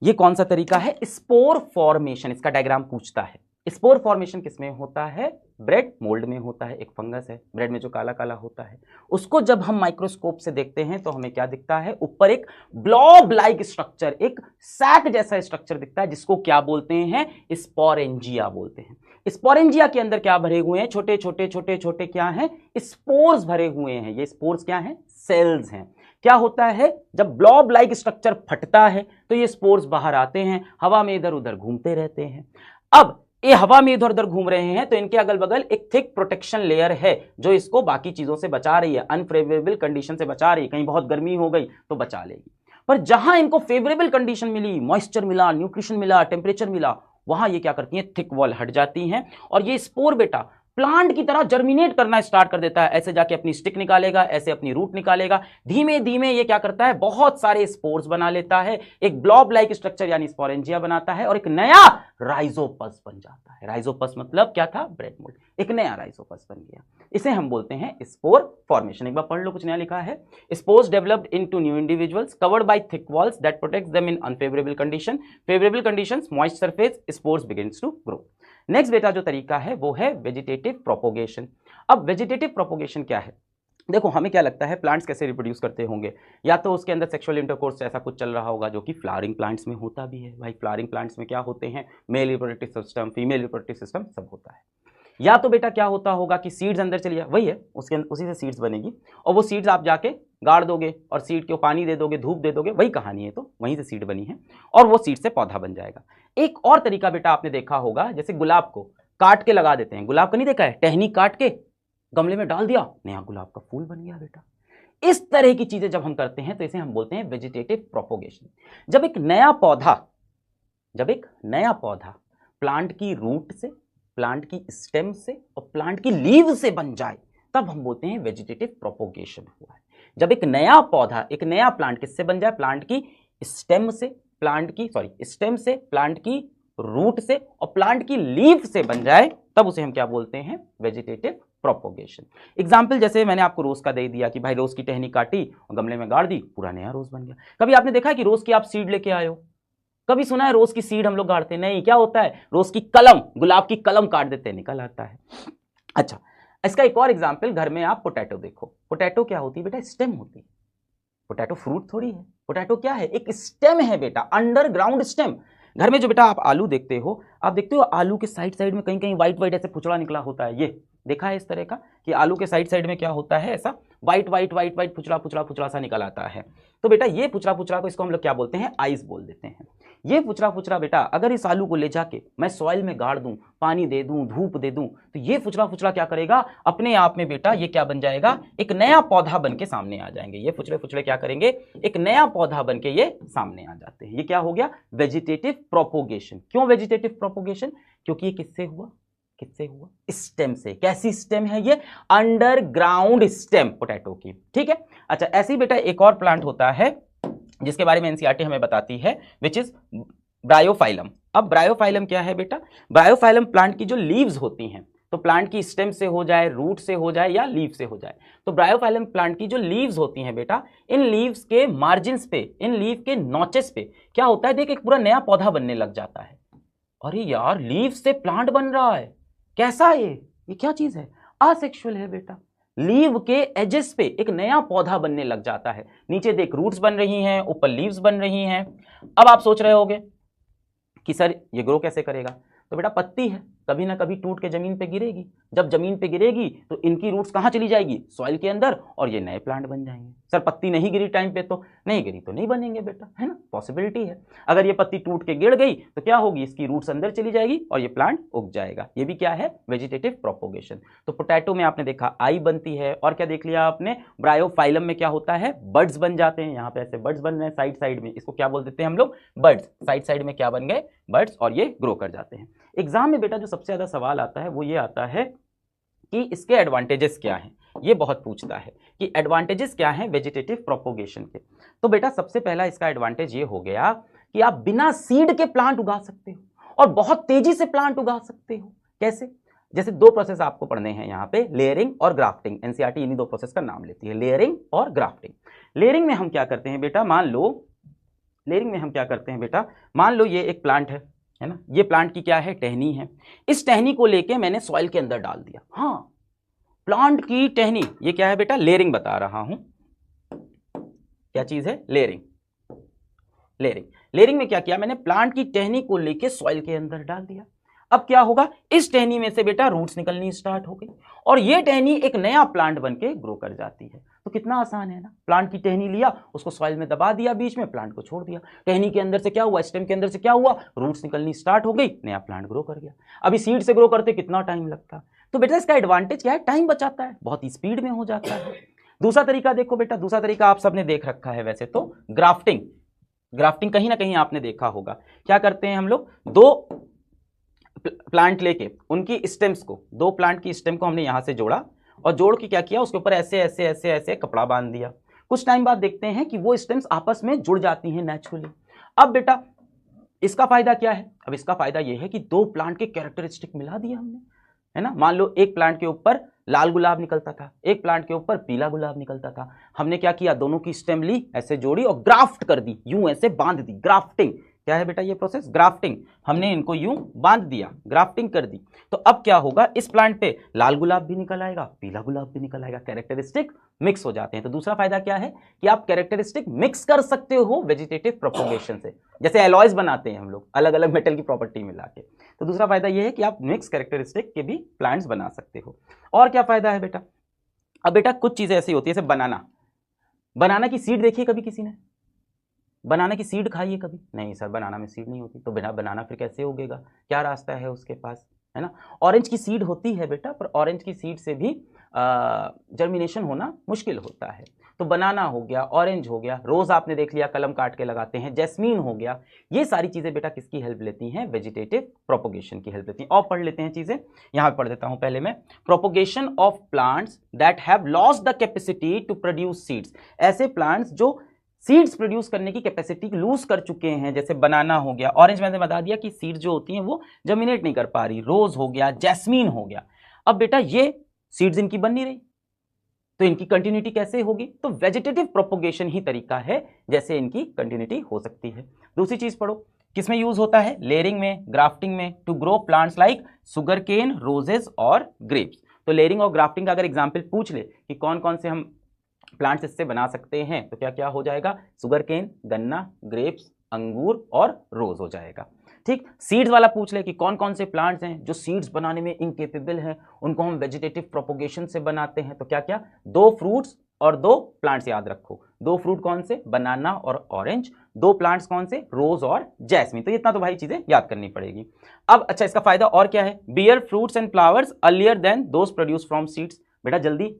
ये कौन सा तरीका है, स्पोर फॉर्मेशन। इसका डायग्राम पूछता है, स्पोर फॉर्मेशन किसमें होता है, ब्रेड मोल्ड में होता है। एक फंगस है ब्रेड में जो काला काला होता है, उसको जब हम माइक्रोस्कोप से देखते हैं तो हमें क्या दिखता है, ऊपर एक ब्लॉब लाइक स्ट्रक्चर, एक सैक जैसा स्ट्रक्चर दिखता है, जिसको क्या बोलते हैं, स्पोरेंजिया बोलते हैं। स्पोरेंजिया के अंदर क्या भरे हुए हैं, छोटे छोटे छोटे छोटे क्या हैं, स्पोर्स भरे हुए हैं। ये स्पोर्स क्या हैं, सेल्स हैं। क्या होता है, जब ब्लॉब लाइक स्ट्रक्चर फटता है तो ये स्पोर्स बाहर आते हैं, हवा में इधर उधर घूमते रहते हैं। अब ये हवा में इधर उधर घूम रहे हैं तो इनके अगल बगल एक थिक प्रोटेक्शन लेयर है जो इसको बाकी चीजों से बचा रही है, अनफेवरेबल कंडीशन से बचा रही है। कहीं बहुत गर्मी हो गई तो बचा लेगी, पर जहां इनको फेवरेबल कंडीशन मिली, मॉइस्चर मिला, न्यूट्रिशन मिला, टेम्परेचर मिला, वहां ये क्या करती हैं, थिक वॉल हट जाती हैं, और ये स्पोर बेटा प्लांट की तरह जर्मिनेट करना स्टार्ट कर देता है। ऐसे जाके अपनी स्टिक निकालेगा, ऐसे अपनी रूट निकालेगा, धीमे धीमे ये क्या करता है, बहुत सारे स्पोर्स बना लेता है, एक ब्लॉब लाइक स्ट्रक्चर यानी स्पोरेंजिया बनाता है, और एक नया राइजोपस बन जाता है। राइजोपस मतलब क्या था, ब्रेड मोल्ड, एक नया राइजोपस बन गया। इसे हम बोलते हैं स्पोर फॉर्मेशन। एक बार पढ़ लो, कुछ नया लिखा है, spores developed into new individuals covered by thick walls that protects them in unfavourable condition, favourable conditions moist surface, spores begins to grow. Next बेटा जो तरीका है वो है वेजिटेटिव प्रोपोगेशन। अब वेजिटेटिव प्रोपोगेशन क्या है, देखो हमें क्या लगता है प्लांट्स कैसे रिप्रोड्यूस करते होंगे, या तो उसके अंदर सेक्सुअल इंटरकोर्स ऐसा कुछ चल रहा होगा जो कि फ्लावरिंग प्लांट्स में होता भी है। भाई फ्लावरिंग प्लांट्स में क्या होते हैं, male reproductive system, female reproductive system सब होता है। या तो बेटा क्या होता होगा कि सीड्स अंदर चली जाए, वही है उसके उसी से सीड्स बनेगी, और वो सीड्स आप जाके गाड़ दोगे और सीड को पानी दे दोगे, धूप दे दोगे, वही कहानी है, तो वहीं से सीड बनी है, और वो सीड से पौधा बन जाएगा। एक और तरीका बेटा आपने देखा होगा, जैसे गुलाब को काट के लगा देते हैं, गुलाब का नहीं देखा है, टहनी काट के गमले में डाल दिया, नया गुलाब का फूल बन गया बेटा। इस तरह की चीजें जब हम करते हैं तो इसे हम बोलते हैं वेजिटेटिव प्रोपोगेशन। जब एक नया पौधा प्लांट की रूट से, प्लांट की स्टेम से और प्लांट की लीव से बन जाए, तब हम बोलते हैं वेजिटेटिव प्रोपोगेशन हुआ है। जब एक नया पौधा, एक नया प्लांट किससे बन जाए, प्लांट की स्टेम से, स्टेम से, प्लांट की रूट से और प्लांट की लीफ से बन जाए, तब उसे हम क्या बोलते हैं, वेजिटेटिव प्रोपोगेशन। एग्जाम्पल जैसे मैंने आपको रोज का दे दिया कि भाई रोज की टहनी काटी और गमले में गाड़ दी, पूरा नया रोज बन गया। कभी आपने देखा है कि रोज की आप सीड लेके आए हो, कभी सुना है रोज की सीड हम लोग गाड़ते नहीं, क्या होता है, रोज की कलम, गुलाब की कलम काट देते हैं, निकल आता है। अच्छा, इसका एक और एग्जाम्पल, घर में आप पोटैटो देखो, पोटैटो क्या होती है बेटा, स्टेम होती है। पोटैटो फ्रूट थोड़ी है, पोटैटो क्या है, एक स्टेम है बेटा, अंडरग्राउंड स्टेम। घर में जो बेटा आप आलू देखते हो, आप देखते हो आलू के साइड साइड में कहीं कहीं व्हाइट व्हाइट ऐसे पुचड़ा निकला होता है, ये देखा है इस तरह का कि आलू के साइड साइड में क्या होता है, ऐसा व्हाइट व्हाइट व्हाइट व्हाइट पुचड़ा पुचड़ा पुचड़ा सा निकल आता है। तो बेटा ये पुचड़ा पुचड़ा को, इसको हम लोग क्या बोलते हैं, आइस बोल देते हैं। ये पुचड़ा पुचड़ा बेटा अगर इस आलू को ले जाके मैं सॉइल में गाड़ दूं, पानी दे दूं, धूप दे दूं, तो ये पुचड़ा पुचड़ा क्या करेगा, अपने आप में बेटा ये क्या बन जाएगा, एक नया पौधा बन के सामने आ जाएंगे। ये पुचड़े पुचड़े क्या करेंगे, एक नया पौधा बन के ये सामने आ जाते हैं। ये क्या हो गया, वेजिटेटिव प्रोपोगेशन। क्यों वेजिटेटिव प्रोपोगेशन, क्योंकि ये किससे हुआ, किससे हुआ, स्टेम से। कैसी स्टेम है ये, अंडरग्राउंड स्टेम पोटैटो की, ठीक है। अच्छा, ऐसे ही बेटा एक और प्लांट होता है जिसके बारे में एनसीईआरटी हमें बताती है, विच इज ब्रायोफाइलम। अब ब्रायोफाइलम क्या है बेटा, ब्रायोफाइलम प्लांट की जो लीव्स होती हैं, तो प्लांट की स्टेम से हो जाए, रूट से हो जाए या लीव से हो जाए, तो ब्रायोफाइलम प्लांट की जो लीव्स होती हैं बेटा, इन लीव्स के मार्जिन्स पे, इन लीव के नॉचेस पे क्या होता है, देख एक पूरा नया पौधा बनने लग जाता है। अरे यार, लीव से प्लांट बन रहा है, कैसा ये क्या चीज है, असेक्सुअल है बेटा। लीव के एजेस पे एक नया पौधा बनने लग जाता है, नीचे देख रूट्स बन रही हैं, ऊपर लीव्स बन रही हैं। अब आप सोच रहे होगे कि सर ये ग्रो कैसे करेगा, तो बेटा पत्ती है, कभी ना कभी टूट के जमीन पे गिरेगी, जब जमीन पे गिरेगी तो इनकी रूट्स कहाँ चली जाएगी, सॉइल के अंदर, और ये नए प्लांट बन जाएंगे। सर पत्ती नहीं गिरी टाइम पे, तो नहीं गिरी तो नहीं बनेंगे बेटा, है ना, पॉसिबिलिटी है। अगर ये पत्ती टूट के गिर गई तो क्या होगी, इसकी रूट्स अंदर चली जाएगी और ये प्लांट उग जाएगा। ये भी क्या है, वेजिटेटिव प्रोपोगेशन। तो पोटैटो में आपने देखा आई बनती है, और क्या देख लिया आपने, ब्रायोफाइलम में क्या होता है, बर्ड्स बन जाते हैं। यहाँ पे ऐसे बर्ड्स बन रहे हैं साइड साइड में, इसको क्या बोल देते हैं हम लोग, बर्ड्स। साइड साइड में क्या बन गए, बर्ड्स, और ये ग्रो कर जाते हैं। एग्जाम में बेटा जो सबसे ज्यादा सवाल आता है वो ये आता है कि इसके एडवांटेजेस क्या हैं, ये बहुत पूछता है कि एडवांटेजेस क्या हैं वेजिटेटिव प्रोपोगेशन के। तो बेटा सबसे पहला इसका एडवांटेज ये हो गया कि आप बिना सीड के प्लांट उगा सकते हो और बहुत तेजी से प्लांट उगा सकते हो। कैसे, जैसे दो प्रोसेस आपको पढ़ने हैं यहाँ पे, लेयरिंग और ग्राफ्टिंग। एनसीईआरटी इन्हीं दो प्रोसेस का नाम लेती है, लेयरिंग और ग्राफ्टिंग। लेयरिंग में हम क्या करते हैं बेटा, मान लो लेयरिंग में हम क्या करते हैं बेटा, मान लो ये एक प्लांट है ना, ये प्लांट की क्या है, टहनी है। इस टहनी को लेके मैंने सॉइल के अंदर डाल दिया। हाँ, प्लांट की टहनी, ये क्या है बेटा, लेयरिंग बता रहा हूं, क्या चीज है, लेयरिंग। लेयरिंग, लेयरिंग में क्या किया मैंने, प्लांट की टहनी को लेके सॉइल के अंदर डाल दिया। अब क्या होगा, इस टहनी में से बेटा रूट्स निकलनी स्टार्ट हो गई और ये टहनी एक नया प्लांट बन के ग्रो कर जाती है। तो कितना आसान है ना, प्लांट की टहनी लिया, उसको सॉइल में दबा दिया, बीच में प्लांट को छोड़ दिया, टहनी के अंदर से क्या हुआ, स्टेम के अंदर से क्या हुआ, रूट्स निकलनी स्टार्ट हो गई, नया प्लांट ग्रो कर गया। अभी सीड से ग्रो करते कितना टाइम लगता, तो बेटा इसका एडवांटेज क्या है, टाइम बचाता है, बहुत ही स्पीड में हो जाता है। दूसरा तरीका देखो बेटा, दूसरा तरीका आप सबने देख रखा है वैसे तो, ग्राफ्टिंग। ग्राफ्टिंग कहीं ना कहीं आपने देखा होगा, क्या करते हैं हम लोग, दो प्लांट लेके उनकी स्टेम्स को, दो प्लांट की स्टेम को हमने यहां से जोड़ा और जोड़ के क्या किया, उसके ऊपर ऐसे ऐसे ऐसे ऐसे कपड़ा बांध दिया। कुछ टाइम बाद देखते हैं कि वो स्टेम्स आपस में जुड़ जाती हैं नेचुरली। अब बेटा इसका फायदा क्या है, अब इसका फायदा ये है कि दो प्लांट के कैरेक्टरिस्टिक मिला दिया हमने, है ना। मान लो एक प्लांट के ऊपर लाल गुलाब निकलता था, एक प्लांट के ऊपर पीला गुलाब निकलता था, हमने क्या किया, दोनों की स्टेम ली, ऐसे जोड़ी और ग्राफ्ट कर दी, यूं ऐसे बांध दी। ग्राफ्टिंग क्या है बेटा, ये प्रोसेस ग्राफ्टिंग, हमने इनको यूं बांध दिया, ग्राफ्टिंग कर दी। तो अब क्या होगा, इस प्लांट पे लाल गुलाब भी निकल आएगा, पीला गुलाब भी निकल आएगा, कैरेक्टरिस्टिक मिक्स हो जाते हैं। तो दूसरा फायदा क्या है कि आप कैरेक्टरिस्टिक मिक्स कर सकते हो वेजिटेटिव प्रोपोगेशन से, जैसे एलॉयज बनाते हैं हम लोग अलग अलग मेटल की प्रॉपर्टी मिला के। तो दूसरा फायदा यह है कि आप मिक्स कैरेक्टरिस्टिक के भी प्लांट्स बना सकते हो। और क्या फायदा है बेटा, अब बेटा कुछ चीजें ऐसी होती है जैसे बनाना, बनाना की सीड देखिए कभी किसी ने, बनाना की सीड खाई है कभी, नहीं सर बनाना में सीड नहीं होती, तो बिना बनाना फिर कैसे उगेगा, क्या रास्ता है उसके पास, है ना। ऑरेंज की सीड होती है बेटा, पर ऑरेंज की सीड से भी जर्मिनेशन होना मुश्किल होता है। तो बनाना हो गया, ऑरेंज हो गया, रोज आपने देख लिया कलम काट के लगाते हैं, जैस्मीन हो गया, ये सारी चीजें बेटा किसकी हेल्प लेती हैं, वेजिटेटिव प्रोपोगेशन की हेल्प लेती हैं। और पढ़ लेते हैं चीजें, यहां पे पढ़ देता हूं पहले मैं, propagation of plants that have lost the capacity to produce seeds. ऐसे प्लांट्स जो सीड्स प्रोड्यूस करने की कैपेसिटी लूज कर चुके हैं, जैसे बनाना हो गया, ऑरेंज मैंने बता दिया कि सीड जो होती हैं वो जर्मिनेट नहीं कर पा रही, रोज हो गया, जैस्मीन हो गया। अब बेटा ये सीड्स इनकी बन नहीं रही, तो इनकी कंटिन्यूटी कैसे होगी, तो वेजिटेटिव प्रोपोगेशन ही तरीका है जैसे इनकी कंटिन्यूटी हो सकती है। दूसरी चीज पढ़ो, किसमें यूज होता है, लेयरिंग में, ग्राफ्टिंग में, to grow plants like sugarcane, roses और ग्रेप्स। तो लेयरिंग और ग्राफ्टिंग का अगर एग्जाम्पल पूछ ले कि कौन कौन से हम प्लांट्स इससे बना सकते हैं, तो क्या क्या हो जाएगा, सुगर केन, गन्ना, ग्रेप्स, अंगूर और रोज हो जाएगा। ठीक, सीड्स वाला पूछ ले कि कौन कौन से प्लांट्स हैं जो सीड्स बनाने में इनकेपेबल हैं, उनको हम वेजिटेटिव प्रोपोगेशन से बनाते हैं, तो क्या क्या, 2 फ्रूट्स और 2 प्लांट्स याद रखो। 2 फ्रूट कौन से, बनाना और ऑरेंज, 2 प्लांट्स कौन से, रोज और जैस्मिन। तो इतना तो भाई चीजें याद करनी पड़ेगी। अब अच्छा, इसका फायदा और क्या है, bear fruits and flowers earlier than those produce from seeds. बेटा जल्दी,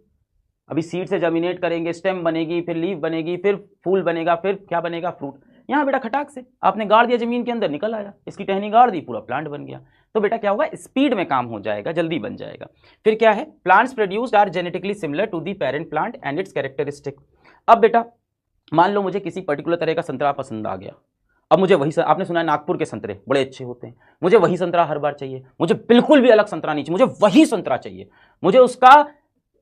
अभी सीड से जर्मिनेट करेंगे, स्टेम बनेगी, फिर लीफ बनेगी, फिर फूल बनेगा, फिर क्या बनेगा, फ्रूट। यहाँ बेटा खटाक से आपने गाड़ दिया, जमीन के अंदर निकल आया, इसकी टहनी गाड़ दी, पूरा प्लांट बन गया। तो बेटा क्या होगा, स्पीड में काम हो जाएगा, जल्दी बन जाएगा। फिर क्या है, plants produced are genetically similar to the parent plant and its characteristic. अब बेटा मान लो मुझे किसी पर्टिकुलर तरह का संतरा पसंद आ गया, अब मुझे वही, आपने सुना है नागपुर के संतरे बड़े अच्छे होते हैं, मुझे वही संतरा हर बार चाहिए, मुझे बिल्कुल भी अलग संतरा नहीं चाहिए, मुझे वही संतरा चाहिए, मुझे उसका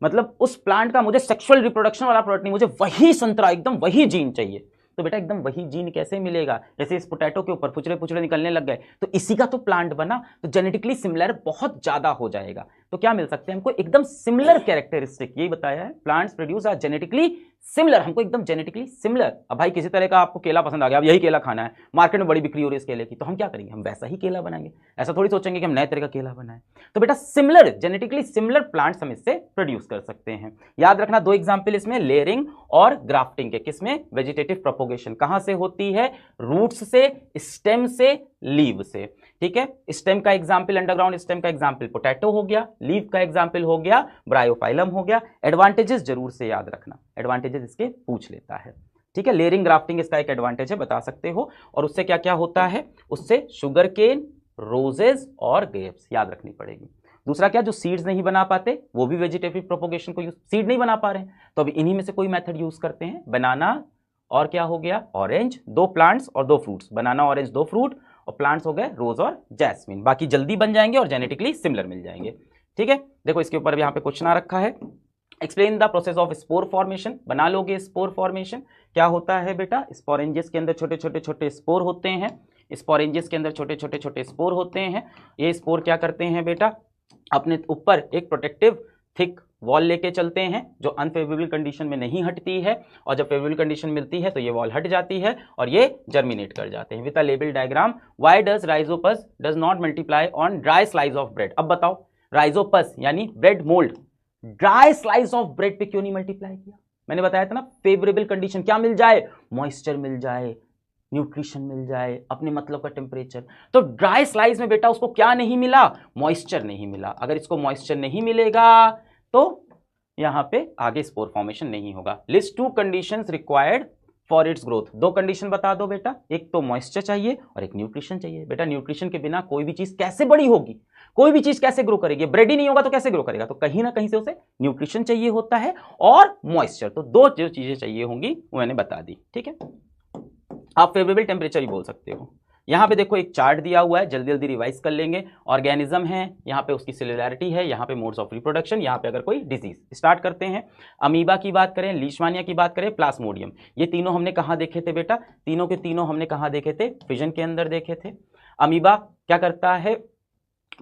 मतलब उस प्लांट का मुझे सेक्सुअल रिप्रोडक्शन वाला प्रोडक्ट नहीं, मुझे वही संतरा, एकदम वही जीन चाहिए। तो बेटा एकदम वही जीन कैसे मिलेगा, जैसे इस पोटैटो के ऊपर फुचड़े फुचड़े निकलने लग गए, तो इसी का तो प्लांट बना, तो जेनेटिकली सिमिलर बहुत ज्यादा हो जाएगा। तो क्या मिल सकते हैं हमको, एकदम सिमिलर कैरेक्टरिस्टिक, यही बताया है, plants produce are genetically similar, हमको एकदम जेनेटिकली सिमिलर। अब भाई किसी तरह का आपको केला पसंद आ गया, अब यही केला खाना है, मार्केट में बड़ी बिक्री हो रही है इस केले की, तो हम क्या करेंगे, हम वैसा ही केला बनाएंगे, ऐसा थोड़ी सोचेंगे कि हम नए तरह का केला बनाएं। तो बेटा सिमिलर, जेनेटिकली सिमिलर प्लांट्स हम इससे प्रोड्यूस कर सकते हैं। याद रखना 2 एग्जाम्पल इसमें, लेयरिंग और ग्राफ्टिंग के। किसमें, वेजिटेटिव प्रोपोगेशन कहां से होती है, रूट्स से, स्टेम से, लीव से। ठीक है, स्टेम का एग्जाम्पल, अंडरग्राउंड स्टेम का एग्जाम्पल पोटैटो हो गया, लीव का एग्जाम्पल हो गया ब्रायोफाइलम हो गया। एडवांटेजेस जरूर से याद रखना, एडवांटेजेस इसके पूछ लेता है। ठीक है, लेयरिंग ग्राफ्टिंग इसका एक एडवांटेज है, बता सकते हो। और उससे क्या क्या होता है, उससे शुगर केन, रोजेस और ग्रेप्स याद रखनी पड़ेगी। दूसरा क्या, जो सीड्स नहीं बना पाते वो भी वेजिटेटिव प्रोपोगेशन को यूज, सीड नहीं बना पा रहे हैं तो अब इन्हीं में से कोई मेथड यूज करते हैं, बनाना और क्या हो गया, ऑरेंज, 2 प्लांट्स और 2 फ्रूट्स, बनाना ऑरेंज 2 फ्रूट, और प्लांट्स हो गए रोज और जैस्मिन, बाकी जल्दी बन जाएंगे और जेनेटिकली सिमिलर मिल जाएंगे। ठीक है, देखो इसके ऊपर यहाँ पे क्वेश्चन आ रखा है, explain the process of spore formation. बना लोगे स्पोर फॉर्मेशन, क्या होता है बेटा, स्पोरेंजेस के अंदर छोटे छोटे छोटे स्पोर होते हैं, स्पोरेंजेस के अंदर छोटे छोटे छोटे स्पोर होते हैं। ये स्पोर क्या करते हैं बेटा, अपने ऊपर एक प्रोटेक्टिव थिक वॉल लेके चलते हैं जो अनफेवरेबल कंडीशन में नहीं हटती है, और जब फेवरेबल कंडीशन मिलती है तो ये वॉल हट जाती है और ये जर्मिनेट कर जाते हैं। With a label diagram, why does Rhizopus does not multiply on dry slice of bread. अब बताओ, राइजोपस यानी bread mould dry slice of bread पे क्यों नहीं मल्टीप्लाई किया? मैंने बताया था ना, फेवरेबल कंडीशन क्या मिल जाए, मॉइस्चर मिल जाए, न्यूट्रिशन मिल जाए, अपने मतलब का टेम्परेचर। तो ड्राई स्लाइस में बेटा उसको क्या नहीं मिला, मॉइस्चर नहीं मिला। अगर इसको मॉइस्चर नहीं मिलेगा तो यहां पे आगे स्पोर फॉर्मेशन नहीं होगा। List 2 conditions required for its growth. 2 condition बता दो बेटा, एक तो मॉइस्चर चाहिए और एक न्यूट्रिशन चाहिए। बेटा न्यूट्रिशन के बिना कोई भी चीज कैसे बड़ी होगी, कोई भी चीज कैसे ग्रो करेगी, ब्रेड ही नहीं होगा तो कैसे ग्रो करेगा, तो कहीं ना कहीं से उसे न्यूट्रिशन चाहिए होता है और मॉइस्चर। तो 2 जो चीजें चाहिए होंगी वो मैंने बता दी। ठीक है, आप फेवरेबल टेम्परेचर ही बोल सकते हो। यहाँ पे देखो एक चार्ट दिया हुआ है, जल्दी जल्दी रिवाइज कर लेंगे। ऑर्गेनिज्म है, यहाँ पे उसकी सेलुलैरिटी है, यहाँ पे मोड्स ऑफ रिप्रोडक्शन, यहाँ पे अगर कोई डिजीज। स्टार्ट करते हैं, अमीबा की बात करें, लीशमानिया की बात करें, प्लाज्मोडियम, ये तीनों हमने कहाँ देखे थे बेटा, तीनों के तीनों हमने कहाँ देखे थे, फिजन के अंदर देखे थे। अमीबा क्या करता है,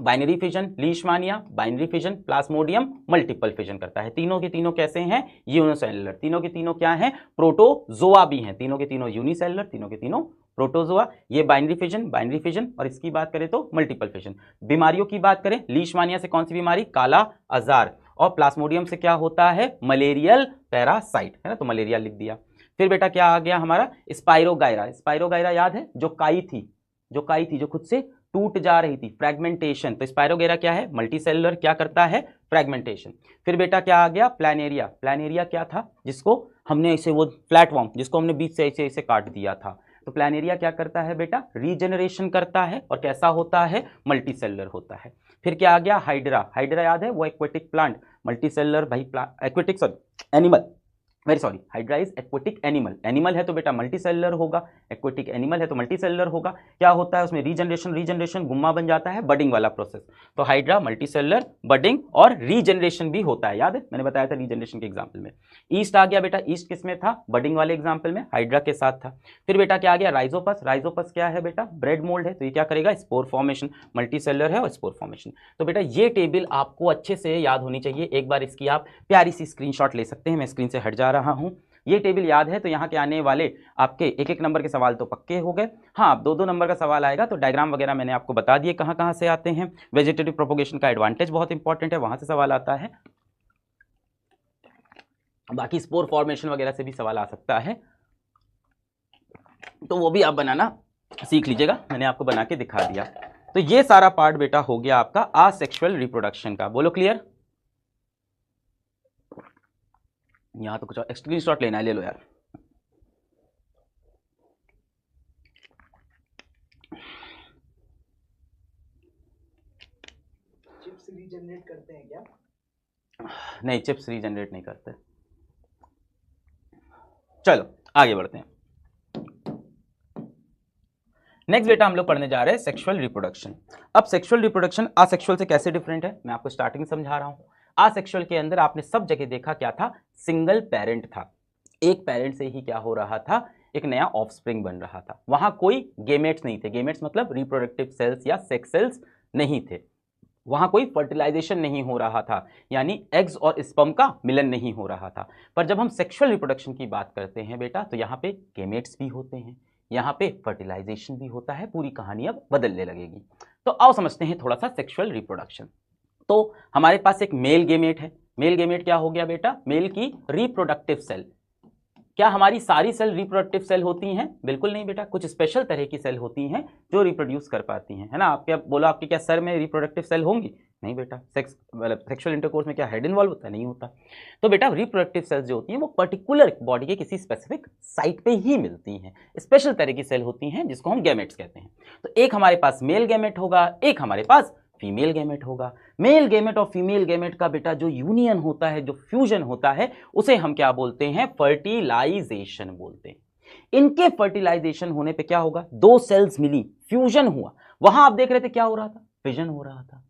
binary fission, लीशमानिया binary fission, Plasmodium multiple fission करता है। तीनों के तीनों कैसे हैं, यूनिसेलुलर। तीनों के तीनों क्या हैं, प्रोटोजोआ भी हैं। तीनों के तीनों यूनिसेलुलर, तीनों के तीनों प्रोटोजोआ। ये बाइनरी फिजन, और इसकी बात करें तो मल्टीपल फिजन। बीमारियों की बात करें, लीशमानिया से कौन सी बीमारी, काला अजार, और प्लाज्मोडियम से क्या होता है, मलेरियल पैरासाइट, है ना, तो मलेरिया लिख दिया। फिर बेटा क्या आ गया हमारा, स्पाइरोगायरा। स्पाइरोगायरा याद है, जो काई थी, जो खुद से टूट जा रही थी, फ्रैगमेंटेशन। तो स्पाइरोगेरा क्या है, मल्टीसेलुलर, क्या करता है, फ्रैगमेंटेशन। फिर बेटा क्या आ गया, प्लानेरिया। प्लानेरिया क्या था, जिसको हमने ऐसे वो प्लेटफॉर्म, जिसको हमने बीच से ऐसे ऐसे काट दिया था। तो प्लानेरिया क्या करता है बेटा, रीजनरेशन करता है, और कैसा होता है, मल्टीसेलुलर होता है। फिर क्या आ गया, हाइड्रा। हाइड्रा याद है, वो एक्वेटिक प्लांट, मल्टीसेलुलर भाई, aquatic animal, very sorry, hydra is aquatic animal, animal है तो बेटा मल्टी सेलुलर होगा, एक्वेटिक एनिमल है तो मल्टी सेलुलर होगा। क्या होता है उसमें, रीजनरेशन, रीजनरेशन गुम्मा बन जाता है, बडिंग वाला प्रोसेस। तो हाइड्रा मल्टी सेलुलर, बडिंग और रीजनरेशन भी होता है, याद है मैंने बताया था रीजनरेशन के एग्जाम्पल में। ईस्ट आ गया बेटा, ईस्ट किस में था, बडिंग वाले एग्जाम्पल में, हाइड्रा के साथ था। फिर बेटा क्या आ गया, राइजोपस, राइजोपस क्या है बेटा, ब्रेड मोल्ड है, तो ये क्या करेगा, स्पोर फॉर्मेशन, मल्टी सेलुलर है और स्पोर फॉर्मेशन। तो बेटा ये टेबल आपको अच्छे से याद होनी चाहिए, एक बार इसकी आप प्यारी सी स्क्रीनशॉट ले सकते हैं, मैं स्क्रीन से हट जा रहा हूं। ये टेबल याद है तो यहाँ के आने वाले आपके एक एक नंबर के सवाल तो पक्के हो गए। हाँ, दो दो नंबर का सवाल आएगा तो डायग्राम वगैरह मैंने आपको बता दिए कहाँ कहाँ से आते हैं। वेजिटेटिव प्रोपोगेशन का एडवांटेज बहुत इंपॉर्टेंट है, वहां से सवाल आता है। बाकी स्पोर फॉर्मेशन वगैरह से भी सवाल आ सकता है, तो वो भी आप बनाना सीख लीजिएगा, मैंने आपको बना के दिखा दिया। तो ये सारा पार्ट बेटा हो गया आपका आसेक्सुअल रिप्रोडक्शन का। बोलो क्लियर? यहां तो कुछ स्क्रीनशॉट लेना है, ले लो यार। चिप्स रीजनरेट करते हैं क्या? नहीं, चिप्स रीजनरेट नहीं करते। चलो आगे बढ़ते हैं। नेक्स्ट बेटा हम लोग पढ़ने जा रहे हैं सेक्सुअल रिप्रोडक्शन। अब सेक्सुअल रिप्रोडक्शन असेक्सुअल से कैसे डिफरेंट है, मैं आपको स्टार्टिंग समझा रहा हूं। असेक्सुअल के अंदर आपने सब जगह देखा क्या था, सिंगल पेरेंट था, एक पेरेंट से ही क्या हो रहा था, एक नया ऑफस्प्रिंग बन रहा था। वहां कोई गेमेट्स नहीं थे, गेमेट्स मतलब रिप्रोडक्टिव सेल्स या सेक्स सेल्स नहीं थे। वहां कोई फर्टिलाइजेशन नहीं हो रहा था, यानी एग्स और स्पर्म का मिलन नहीं हो रहा था। पर जब हम सेक्सुअल रिप्रोडक्शन की बात करते हैं बेटा, तो यहाँ पे गेमेट्स भी होते हैं, यहाँ पे फर्टिलाइजेशन भी होता है। पूरी कहानी अब बदलने लगेगी। तो आओ समझते हैं थोड़ा सा सेक्सुअल रिप्रोडक्शन। तो हमारे पास एक मेल गेमेट है। मेल गेमेट क्या हो गया बेटा, मेल की रिप्रोडक्टिव सेल। क्या हमारी सारी सेल रिप्रोडक्टिव सेल होती हैं? बिल्कुल नहीं बेटा, कुछ स्पेशल तरह की सेल होती हैं जो रिप्रोड्यूस कर पाती हैं, है ना। आप क्या बोला, आपके क्या सर में रिप्रोडक्टिव सेल होंगी? नहीं बेटा, सेक्स मतलब सेक्सुअल इंटरकोर्स में क्या हेड इन्वॉल्व होता है? नहीं होता। तो बेटा रिप्रोडक्टिव सेल्स जो होती हैं वो पर्टिकुलर बॉडी के किसी स्पेसिफिक साइट पे ही मिलती हैं, स्पेशल तरह की सेल होती हैं जिसको हम गैमेट्स कहते हैं। तो एक हमारे पास मेल गैमेट होगा, एक हमारे पास फीमेल गैमेट होगा। मेल गैमेट और फीमेल गैमेट का बेटा जो यूनियन होता है, जो फ्यूजन होता है, उसे हम क्या बोलते हैं, फर्टिलाइजेशन बोलते हैं। इनके फर्टिलाइजेशन होने पे क्या होगा, दो सेल्स मिली, फ्यूजन हुआ। वहां आप देख रहे थे क्या हो रहा था, फिजन हो रहा था,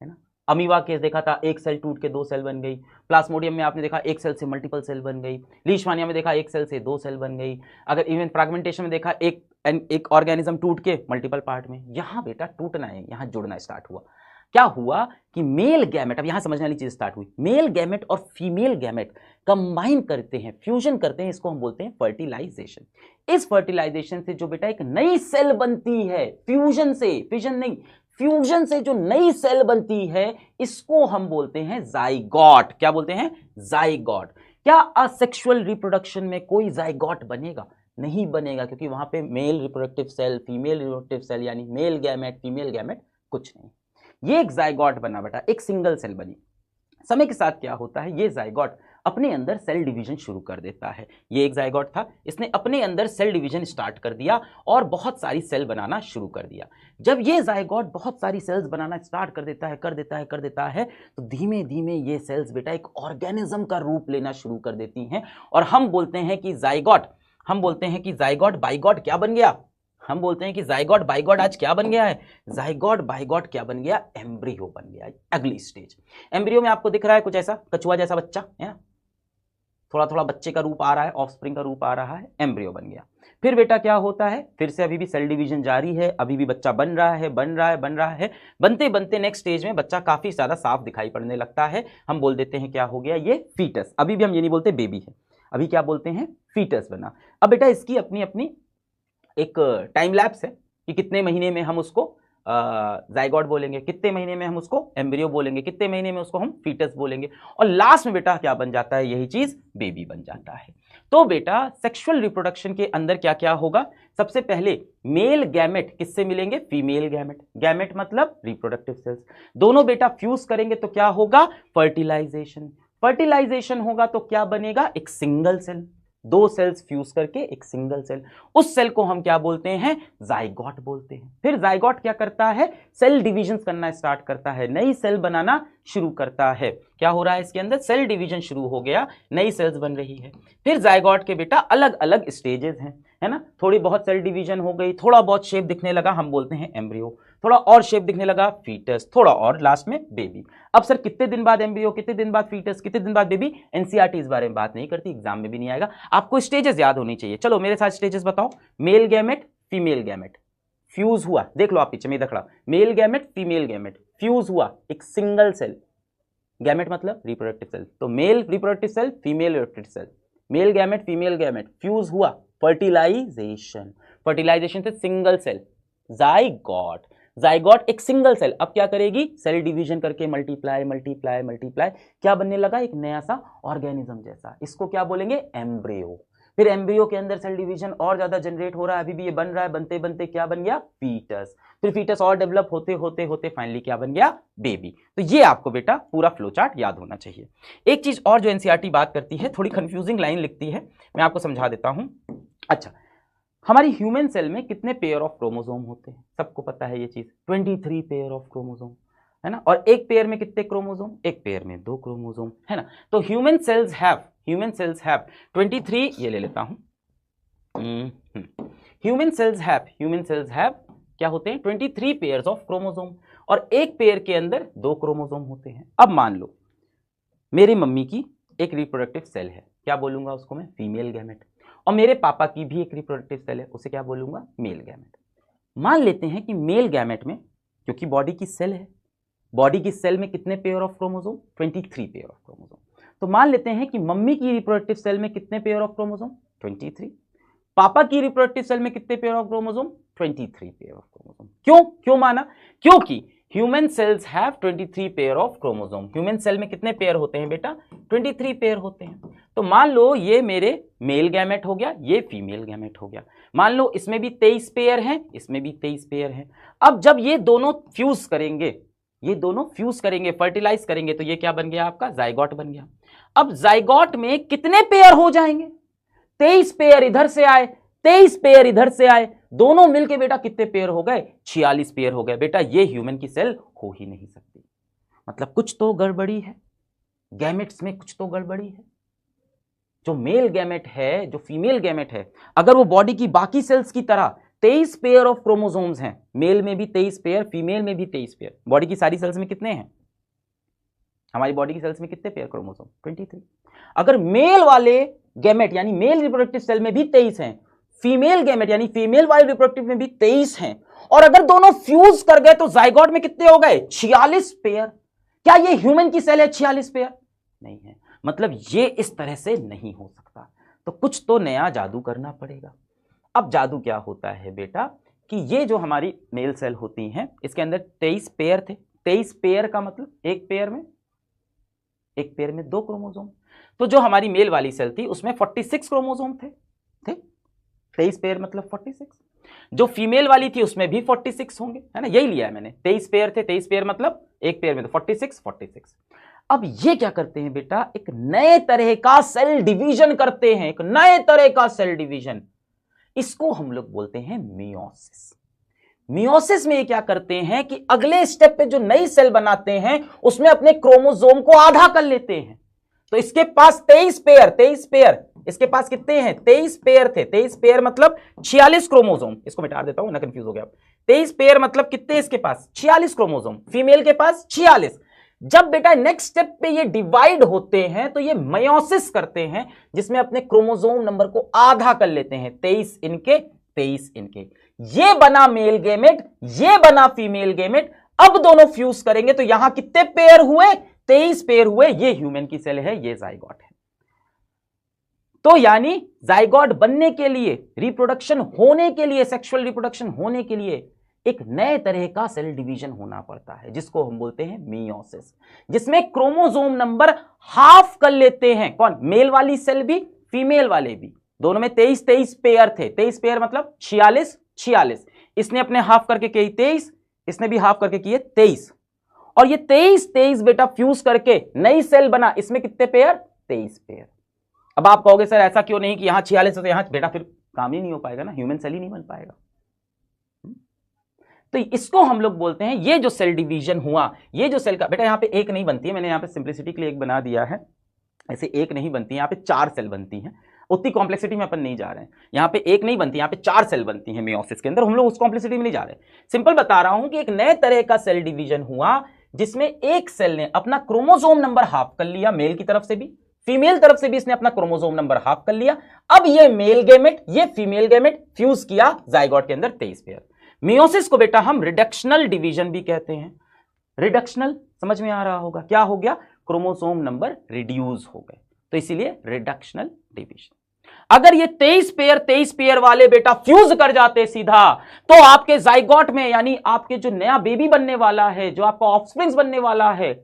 है ना। अमीबा केस देखा था, एक सेल टूट के दो सेल बन गई। प्लाज्मोडियम में आपने देखा एक सेल से मल्टीपल सेल बन गई। लीशमानिया में देखा एक सेल से दो सेल बन गई। अगर इवन फ्रैगमेंटेशन में देखा एक ऑर्गेनिज्म टूट के मल्टीपल पार्ट में। यहां बेटा टूटना है, यहां जुड़ना स्टार्ट हुआ। क्या हुआ कि मेल गैमेट, अब यहां समझने वाली चीज स्टार्ट हुई, मेल गैमेट और फीमेल गैमेट कंबाइन करते हैं, फ्यूजन करते हैं, इसको हम बोलते हैं फर्टिलाइजेशन। इस फर्टिलाइजेशन से जो बेटा एक नई सेल बनती है, फ्यूजन से, फिजन नहीं, फ्यूजन से जो नई सेल बनती है, इसको हम बोलते हैं जाइगोट। क्या बोलते हैं, जाइगोट। क्या असेक्सुअल रिप्रोडक्शन में कोई जाइगोट बनेगा? नहीं बनेगा, क्योंकि वहां पे male reproductive cell, female reproductive cell, यानी मेल गैमेट, फीमेल गैमेट कुछ नहीं। ये एक जाइगोट बना बेटा, एक सिंगल सेल बनी। समय के साथ क्या होता है, ये जाइगोट अपने अंदर सेल डिवीजन शुरू कर देता है। ये एक जाइगोट था, इसने अपने अंदर सेल डिवीजन स्टार्ट कर दिया और बहुत सारी सेल बनाना शुरू कर दिया। जब ये जाइगोट बहुत सारी सेल्स बनाना स्टार्ट कर देता है तो धीमे धीमे ये सेल्स बेटा एक ऑर्गेनिज्म का रूप लेना शुरू कर देती हैं। और हम बोलते हैं कि जाइगोट बाइगोट क्या बन गया, हम बोलते हैं कि जाइगोट बाइगोट आज क्या बन गया है, जाइगोट बाइगोट क्या बन गया, एम्ब्रियो बन गया। अगली स्टेज, एम्ब्रियो में आपको दिख रहा है कुछ ऐसा कछुआ जैसा बच्चा है, थोड़ा थोड़ा बच्चे का रूप आ रहा है, ऑफस्प्रिंग का रूप आ रहा है, एम्ब्रियो बन गया। फिर बेटा क्या होता है, फिर से अभी भी सेल डिवीजन जारी है, अभी भी बच्चा बन रहा है, बनते बनते नेक्स्ट स्टेज में बच्चा काफी ज्यादा साफ दिखाई पड़ने लगता है। हम बोल देते हैं क्या हो गया, ये फीटस। अभी भी हम ये नहीं बोलते बेबी है, अभी क्या बोलते हैं, फीटस बना। अब बेटा इसकी अपनी अपनी एक टाइम लैप्स है कि कितने महीने में हम उसको जाइगोट बोलेंगे, कितने महीने में हम उसको एम्ब्रियो बोलेंगे, कितने महीने में उसको हम फीटस बोलेंगे, और लास्ट में बेटा क्या बन जाता है, यही चीज बेबी बन जाता है। तो बेटा सेक्सुअल रिप्रोडक्शन के अंदर क्या क्या होगा, सबसे पहले मेल गैमेट किससे मिलेंगे, फीमेल गैमेट। गैमेट मतलब रिप्रोडक्टिव सेल्स, दोनों बेटा फ्यूज करेंगे तो क्या होगा, फर्टिलाइजेशन। फर्टिलाइजेशन होगा तो क्या बनेगा, एक सिंगल सेल। दो सेल्स फ्यूज करके एक सिंगल सेल, उस सेल को हम क्या बोलते हैं, जाइगोट बोलते हैं। फिर जाइगोट क्या करता है, सेल डिवीजन करना स्टार्ट करता है, नई सेल बनाना शुरू करता है। क्या हो रहा है इसके अंदर, सेल डिवीजन शुरू हो गया, नई सेल्स बन रही है। फिर जाइगोट के बेटा अलग अलग स्टेजेस हैं, है ना, थोड़ी बहुत सेल डिवीजन हो गई, थोड़ा बहुत शेप दिखने लगा, हम बोलते हैं एम्ब्रियो, थोड़ा और शेप दिखने लगा फीटस, थोड़ा और लास्ट में बेबी। अब सर कितने दिन बाद एम्ब्रियो, कितने दिन बाद फीटस, कितने दिन बाद बेबी, एनसीईआरटी इस बारे में बात नहीं करती, एग्जाम में भी नहीं आएगा, आपको स्टेजेस याद होनी चाहिए। चलो मेरे साथ स्टेजेस बताओ, male gamete female gamete, fuse हुआ, देख लो आप पीछे में खड़ा, male gamete female gamete, fuse हुआ एक सिंगल सेल, गैमेट मतलब रिप्रोडक्टिव सेल, तो male reproductive cell, female reproductive cell, male gamete female gamete, fuse हुआ, फर्टिलाइजेशन, फर्टिलाइजेशन से सिंगल सेल, जाइगोट, जाइगोट एक सिंगल सेल, अब क्या करेगी, सेल डिवीजन करके मल्टीप्लाई मल्टीप्लाई मल्टीप्लाई, क्या बनने लगा, एक नया सा ऑर्गेनिज्म जैसा, इसको क्या बोलेंगे, एम्ब्रियो। फिर एम्ब्रियो के अंदर सेल डिवीजन और ज्यादा जनरेट हो रहा है, अभी भी ये बन रहा है, बनते बनते क्या बन गया, फीटस, फिर फीटस और डेवलप होते होते होते फाइनली क्या बन गया, बेबी। तो ये आपको बेटा पूरा फ्लो चार्ट याद होना चाहिए। एक चीज और जो एनसीईआरटी बात करती है, थोड़ी कंफ्यूजिंग लाइन लिखती है, मैं आपको समझा देता हूं। अच्छा, हमारी ह्यूमन सेल में कितने पेयर ऑफ क्रोमोसोम होते हैं, सबको पता है ये चीज, 23 पेयर ऑफ क्रोमोसोम, है ना, और एक पेयर में कितने क्रोमोसोम, एक पेयर में 2 क्रोमोसोम, है ना। तो ह्यूमन सेल्स हैव 23, ये ले लेता हूं, ह्यूमन सेल्स हैव क्या होते हैं, 23 पेयर्स ऑफ क्रोमोसोम, और एक पेयर के अंदर 2 क्रोमोसोम होते हैं। अब मान लो मेरी मम्मी की एक रिप्रोडक्टिव सेल है, क्या बोलूंगा उसको मैं, फीमेल गैमेट, और मेरे पापा की भी एक रिप्रोडक्टिव सेल है, उसे क्या बोलूंगा, मेल गैमेट। मान लेते हैं कि मेल गैमेट में, क्योंकि बॉडी की सेल है, बॉडी की सेल में कितने pair of chromosome, 23 pair of chromosome, तो मान लेते हैं कि मम्मी की रिप्रोडक्टिव सेल में कितने पेयर ऑफ क्रोमोसोम, 23, पापा की रिप्रोडक्टिव सेल में कितने pair of chromosome, 23 pair of chromosome. क्यों माना, क्योंकि human cells have 23 pair of chromosome, human cell में कितने पेयर होते हैं बेटा, 23 पेयर होते हैं। तो मान लो ये मेरे मेल गैमेट हो गया, ये फीमेल गैमेट हो गया, मान लो इसमें भी 23 पेयर हैं, इसमें भी 23 पेयर हैं। अब जब ये दोनों फ्यूज करेंगे, फर्टिलाइज करेंगे, तो ये क्या बन गया आपका, जाइगोट बन गया। अब जाइगोट में कितने पेयर हो जाएंगे, 23 पेयर इधर से आए, 23 पेयर इधर से आए, दोनों मिलके बेटा कितने पेयर हो गए, 46 पेयर हो गए। बेटा ये ह्यूमन की सेल हो ही नहीं सकती, मतलब कुछ तो गड़बड़ी है, गैमेट्स में कुछ तो गड़बड़ी है। जो मेल गैमेट है, जो फीमेल गैमेट है, अगर वो बॉडी की बाकी सेल्स की तरह 23 पेयर ऑफ क्रोमोसोम्स हैं, मेल में भी 23 पेयर, फीमेल में भी 23 पेयर, बॉडी की सारी सेल्स में कितने हैं, हमारी बॉडी की सेल्स में कितने पेयर क्रोमोसोम, 23। अगर मेल वाले गैमेट यानी मेल रिप्रोडक्टिव सेल में भी 23 हैं, फीमेल गैमेट यानी फीमेल वाले रिप्रोडक्टिव में भी 23 हैं, और अगर दोनों फ्यूज कर गए तो जाइगोट में कितने हो गए, 46 पेयर। क्या ये ह्यूमन की सेल है 46 पेयर? नहीं है, मतलब ये इस तरह से नहीं हो सकता, तो कुछ तो नया जादू करना पड़ेगा। अब जादू क्या होता है बेटा कि ये जो हमारी मेल सेल होती हैं इसके अंदर 23 पेयर थे, 23 पेयर का मतलब एक पेयर में 2 क्रोमोसोम, तो जो हमारी मेल वाली सेल थी उसमें 46 क्रोमोसोम थे 23 पेयर मतलब 46, जो फीमेल वाली थी उसमें भी 46 होंगे, है ना, यही लिया है मैंने, 23 पेयर थे, 23 पेयर मतलब एक पेयर में तो 46। अब ये क्या करते हैं बेटा, एक नए तरह का सेल डिवीजन करते हैं, एक नए तरह का सेल डिवीजन, इसको हम लोग बोलते हैं मियोसिस। मियोसिस में ये क्या करते हैं कि अगले स्टेप पे जो नई सेल बनाते हैं उसमें अपने क्रोमोसोम को आधा कर लेते हैं। तो इसके पास 23 पेयर, इसके पास कितने हैं, 23 पेयर थे, 23 पेयर मतलब 46 क्रोमोसोम, इसको मिटा देता हूं ना, कंफ्यूज हो गया। 23 पेयर मतलब कितने इसके पास, 46 क्रोमोसोम, फीमेल के पास 46। जब बेटा नेक्स्ट स्टेप पे ये डिवाइड होते हैं तो ये मेयोसिस करते हैं, जिसमें अपने क्रोमोसोम नंबर को आधा कर लेते हैं, 23 इनके 23 इनके, ये बना मेल गेमेट, ये बना फीमेल गेमेट। अब दोनों फ्यूज करेंगे तो यहां कितने पेयर हुए, 23 पेयर हुए, ये ह्यूमन की सेल है, ये जाइगोट है। तो यानी जाइगोट बनने के लिए, रिप्रोडक्शन होने के लिए, सेक्सुअल रिप्रोडक्शन होने के लिए एक नए तरह का सेल डिवीजन होना पड़ता है, जिसको हम बोलते हैं मियोसिस, जिसमें क्रोमोसोम नंबर हाफ कर लेते हैं। कौन, मेल वाली सेल भी फीमेल वाले भी, दोनों में 23 पेयर थे, 23 पेयर मतलब 46, इसने अपने हाफ करके किए 23, इसने भी हाफ करके किए 23, और ये 23 बेटा फ्यूज करके नई सेल बना, इसमें कितने पेयर, 23 पेयर। अब आप कहोगे सर ऐसा क्यों नहीं कि यहां 46 है तो यहां, बेटा फिर काम ही नहीं हो पाएगा ना, ह्यूमन सेल ही नहीं बन पाएगा। तो इसको हम लोग बोलते हैं, ये जो सेल डिवीजन हुआ, ये जो सेल का, बेटा यहां पे एक नहीं बनती है, मैंने यहां पे सिंप्लिसिटी के लिए एक बना दिया है, ऐसे एक नहीं बनती है, यहां पे 4 सेल बनती हैं। उतनी कॉम्प्लेक्सिटी में अपन नहीं जा रहे हैं, यहां पे एक नहीं बनती, यहां पे 4 सेल बनती हैं मियोसिस के अंदर, हम लोग उस कॉम्प्लेक्सिटी में नहीं जा रहे। सिंपल बता रहा हूं कि एक नए तरह का सेल डिवीजन हुआ जिसमें एक सेल ने अपना क्रोमोसोम नंबर हाफ कर लिया, मेल की तरफ से भी, फीमेल तरफ से भी इसने अपना क्रोमोसोम नंबर हाफ कर लिया। अब ये मेल गैमेट, ये फीमेल गैमेट फ्यूज किया जाइगोट के अंदर 23 पेयर। मियोसिस को बेटा हम रिडक्शनल डिवीजन भी कहते हैं। रिडक्शनल समझ में आ रहा होगा, क्या हो गया, क्रोमोसोम नंबर रिड्यूस हो गए, तो इसीलिए रिडक्शनल डिवीजन। अगर ये 23 पेयर वाले बेटा फ्यूज कर जाते सीधा, तो आपके जाइगोट में, यानी आपके जो नया बेबी बनने वाला है, जो आपका ऑफस्प्रिंग्स बनने वाला है,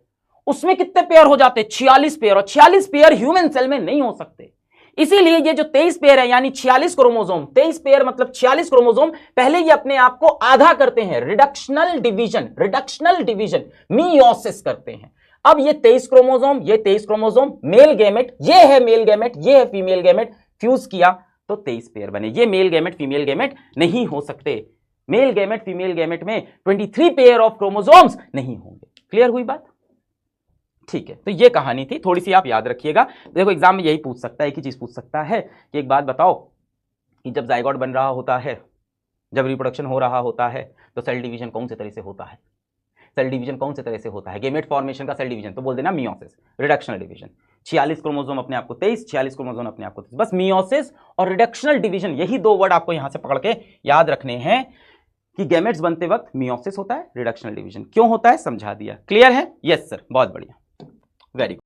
उसमें कितने पेयर हो जाते, 46 पेयर, और 46 पेयर ह्यूमन सेल में नहीं हो सकते। इसीलिए ये जो 23 पेयर है, यानी 46 क्रोमोसोम, 23 पेयर मतलब 46 क्रोमोसोम, पहले ये अपने आप को आधा करते हैं, रिडक्शनल डिवीजन मियोसिस करते हैं। अब ये 23 क्रोमोसोम, ये 23 क्रोमोसोम, मेल गैमेट, ये है मेल गैमेट, ये है फीमेल गैमेट, फ्यूज किया तो 23 पेयर बने। ये मेल गैमेट फीमेल गैमेट नहीं हो सकते, मेल गैमेट फीमेल गैमेट में 23 पेयर ऑफ क्रोमोसोम्स नहीं होंगे। क्लियर हुई बात? ठीक है, तो ये कहानी थी, थोड़ी सी आप याद रखिएगा। देखो एग्जाम में यही पूछ सकता है, एक ही चीज पूछ सकता है कि एक बात बताओ कि जब जाइगोट बन रहा होता है, जब रिप्रोडक्शन हो रहा होता है, तो सेल डिवीजन कौन से तरह से होता है, सेल डिवीजन कौन से तरह से होता है, गैमेट फॉर्मेशन का सेल डिवीजन, तो बोल देना मियोसिस। रिडक्शनल डिवीजन 46 क्रोमोसोम अपने आप को 23, 46 क्रोमोसोम अपने आप को 23, बस मियोसिस और रिडक्शनल डिवीजन, यही दो वर्ड आपको यहां से पकड़ के याद रखने हैं कि गैमेट्स बनते वक्त मियोसिस होता है, रिडक्शनल डिवीजन क्यों होता है समझा दिया। क्लियर है? यस सर, बहुत बढ़िया, वेरी गुड।